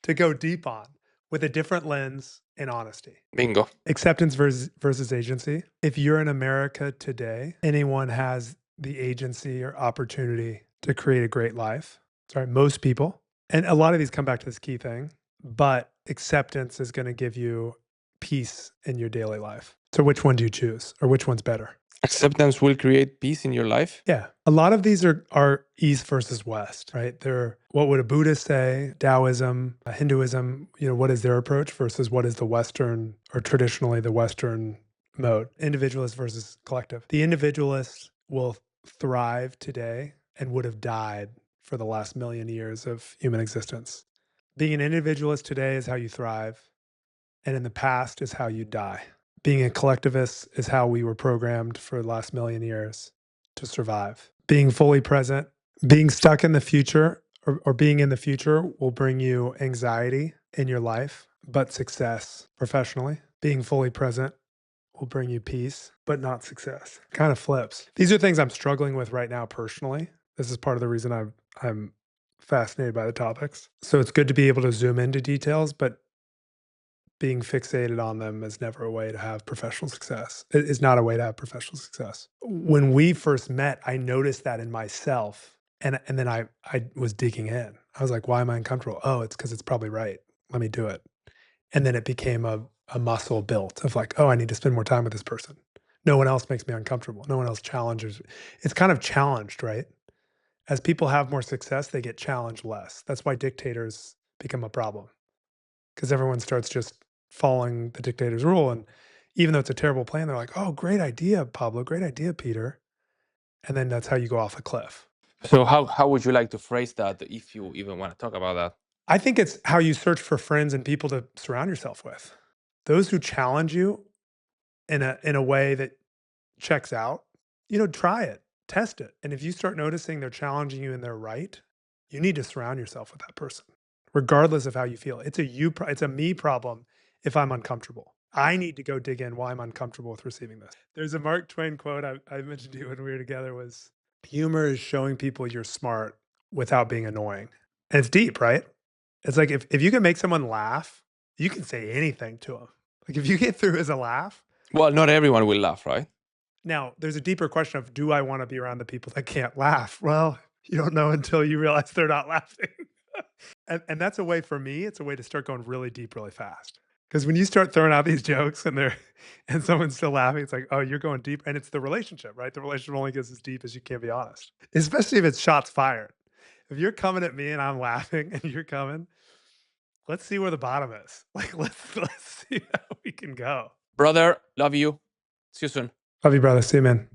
to go deep on with a different lens and honesty. Bingo. Acceptance versus agency. If you're in America today, anyone has the agency or opportunity to create a great life. Sorry, most people. And a lot of these come back to this key thing, but acceptance is going to give you peace in your daily life. So which one do you choose or which one's better? Acceptance will create peace in your life. Yeah. A lot of these are East versus West, right? They're what would a Buddhist say, Taoism, Hinduism, what is their approach versus what is the Western or traditionally the Western mode? Individualist versus collective. The individualist will thrive today and would have died for the last million years of human existence. Being an individualist today is how you thrive, and in the past is how you die. Being a collectivist is how we were programmed for the last million years to survive. Being fully present, being stuck in the future or being in the future will bring you anxiety in your life, but success professionally. Being fully present will bring you peace, but not success. Kind of flips. These are things I'm struggling with right now personally. This is part of the reason I'm fascinated by the topics. So it's good to be able to zoom into details, but being fixated on them is never a way to have professional success. It is not a way to have professional success. When we first met, I noticed that in myself, and then I was digging in. I was like, "Why am I uncomfortable?" Oh, it's because it's probably right. Let me do it. And then it became a muscle built of like, "Oh, I need to spend more time with this person. No one else makes me uncomfortable. No one else challenges." It's kind of challenged, right? As people have more success, they get challenged less. That's why dictators become a problem because everyone starts just following the dictator's rule. And even though it's a terrible plan, they're like, "Oh, great idea, Pablo. Great idea, Peter." And then that's how you go off a cliff. So how would you like to phrase that, if you even want to talk about that? I think it's how you search for friends and people to surround yourself with. Those who challenge you in a way that checks out, try it, test it. And if you start noticing they're challenging you and they're right, you need to surround yourself with that person, regardless of how you feel. It's a me problem if I'm uncomfortable. I need to go dig in why I'm uncomfortable with receiving this. There's a Mark Twain quote I mentioned to you when we were together was humor is showing people you're smart without being annoying. And it's deep, right? It's like if you can make someone laugh, you can say anything to them. Like if you get through as a laugh, Well, not everyone will laugh, right? now, there's a deeper question of do I wanna be around the people that can't laugh? Well, you don't know until you realize they're not laughing. And that's a way for me, it's a way to start going really deep really fast. Because when you start throwing out these jokes and they're and someone's still laughing, it's like, "Oh, you're going deep," and it's the relationship, right? The relationship only gets as deep as you can be honest, especially if it's shots fired. If you're coming at me and I'm laughing and you're coming, let's see where the bottom is. Like, let's see how we can go. Brother, love you. See you soon. Love you, brother. See you, man.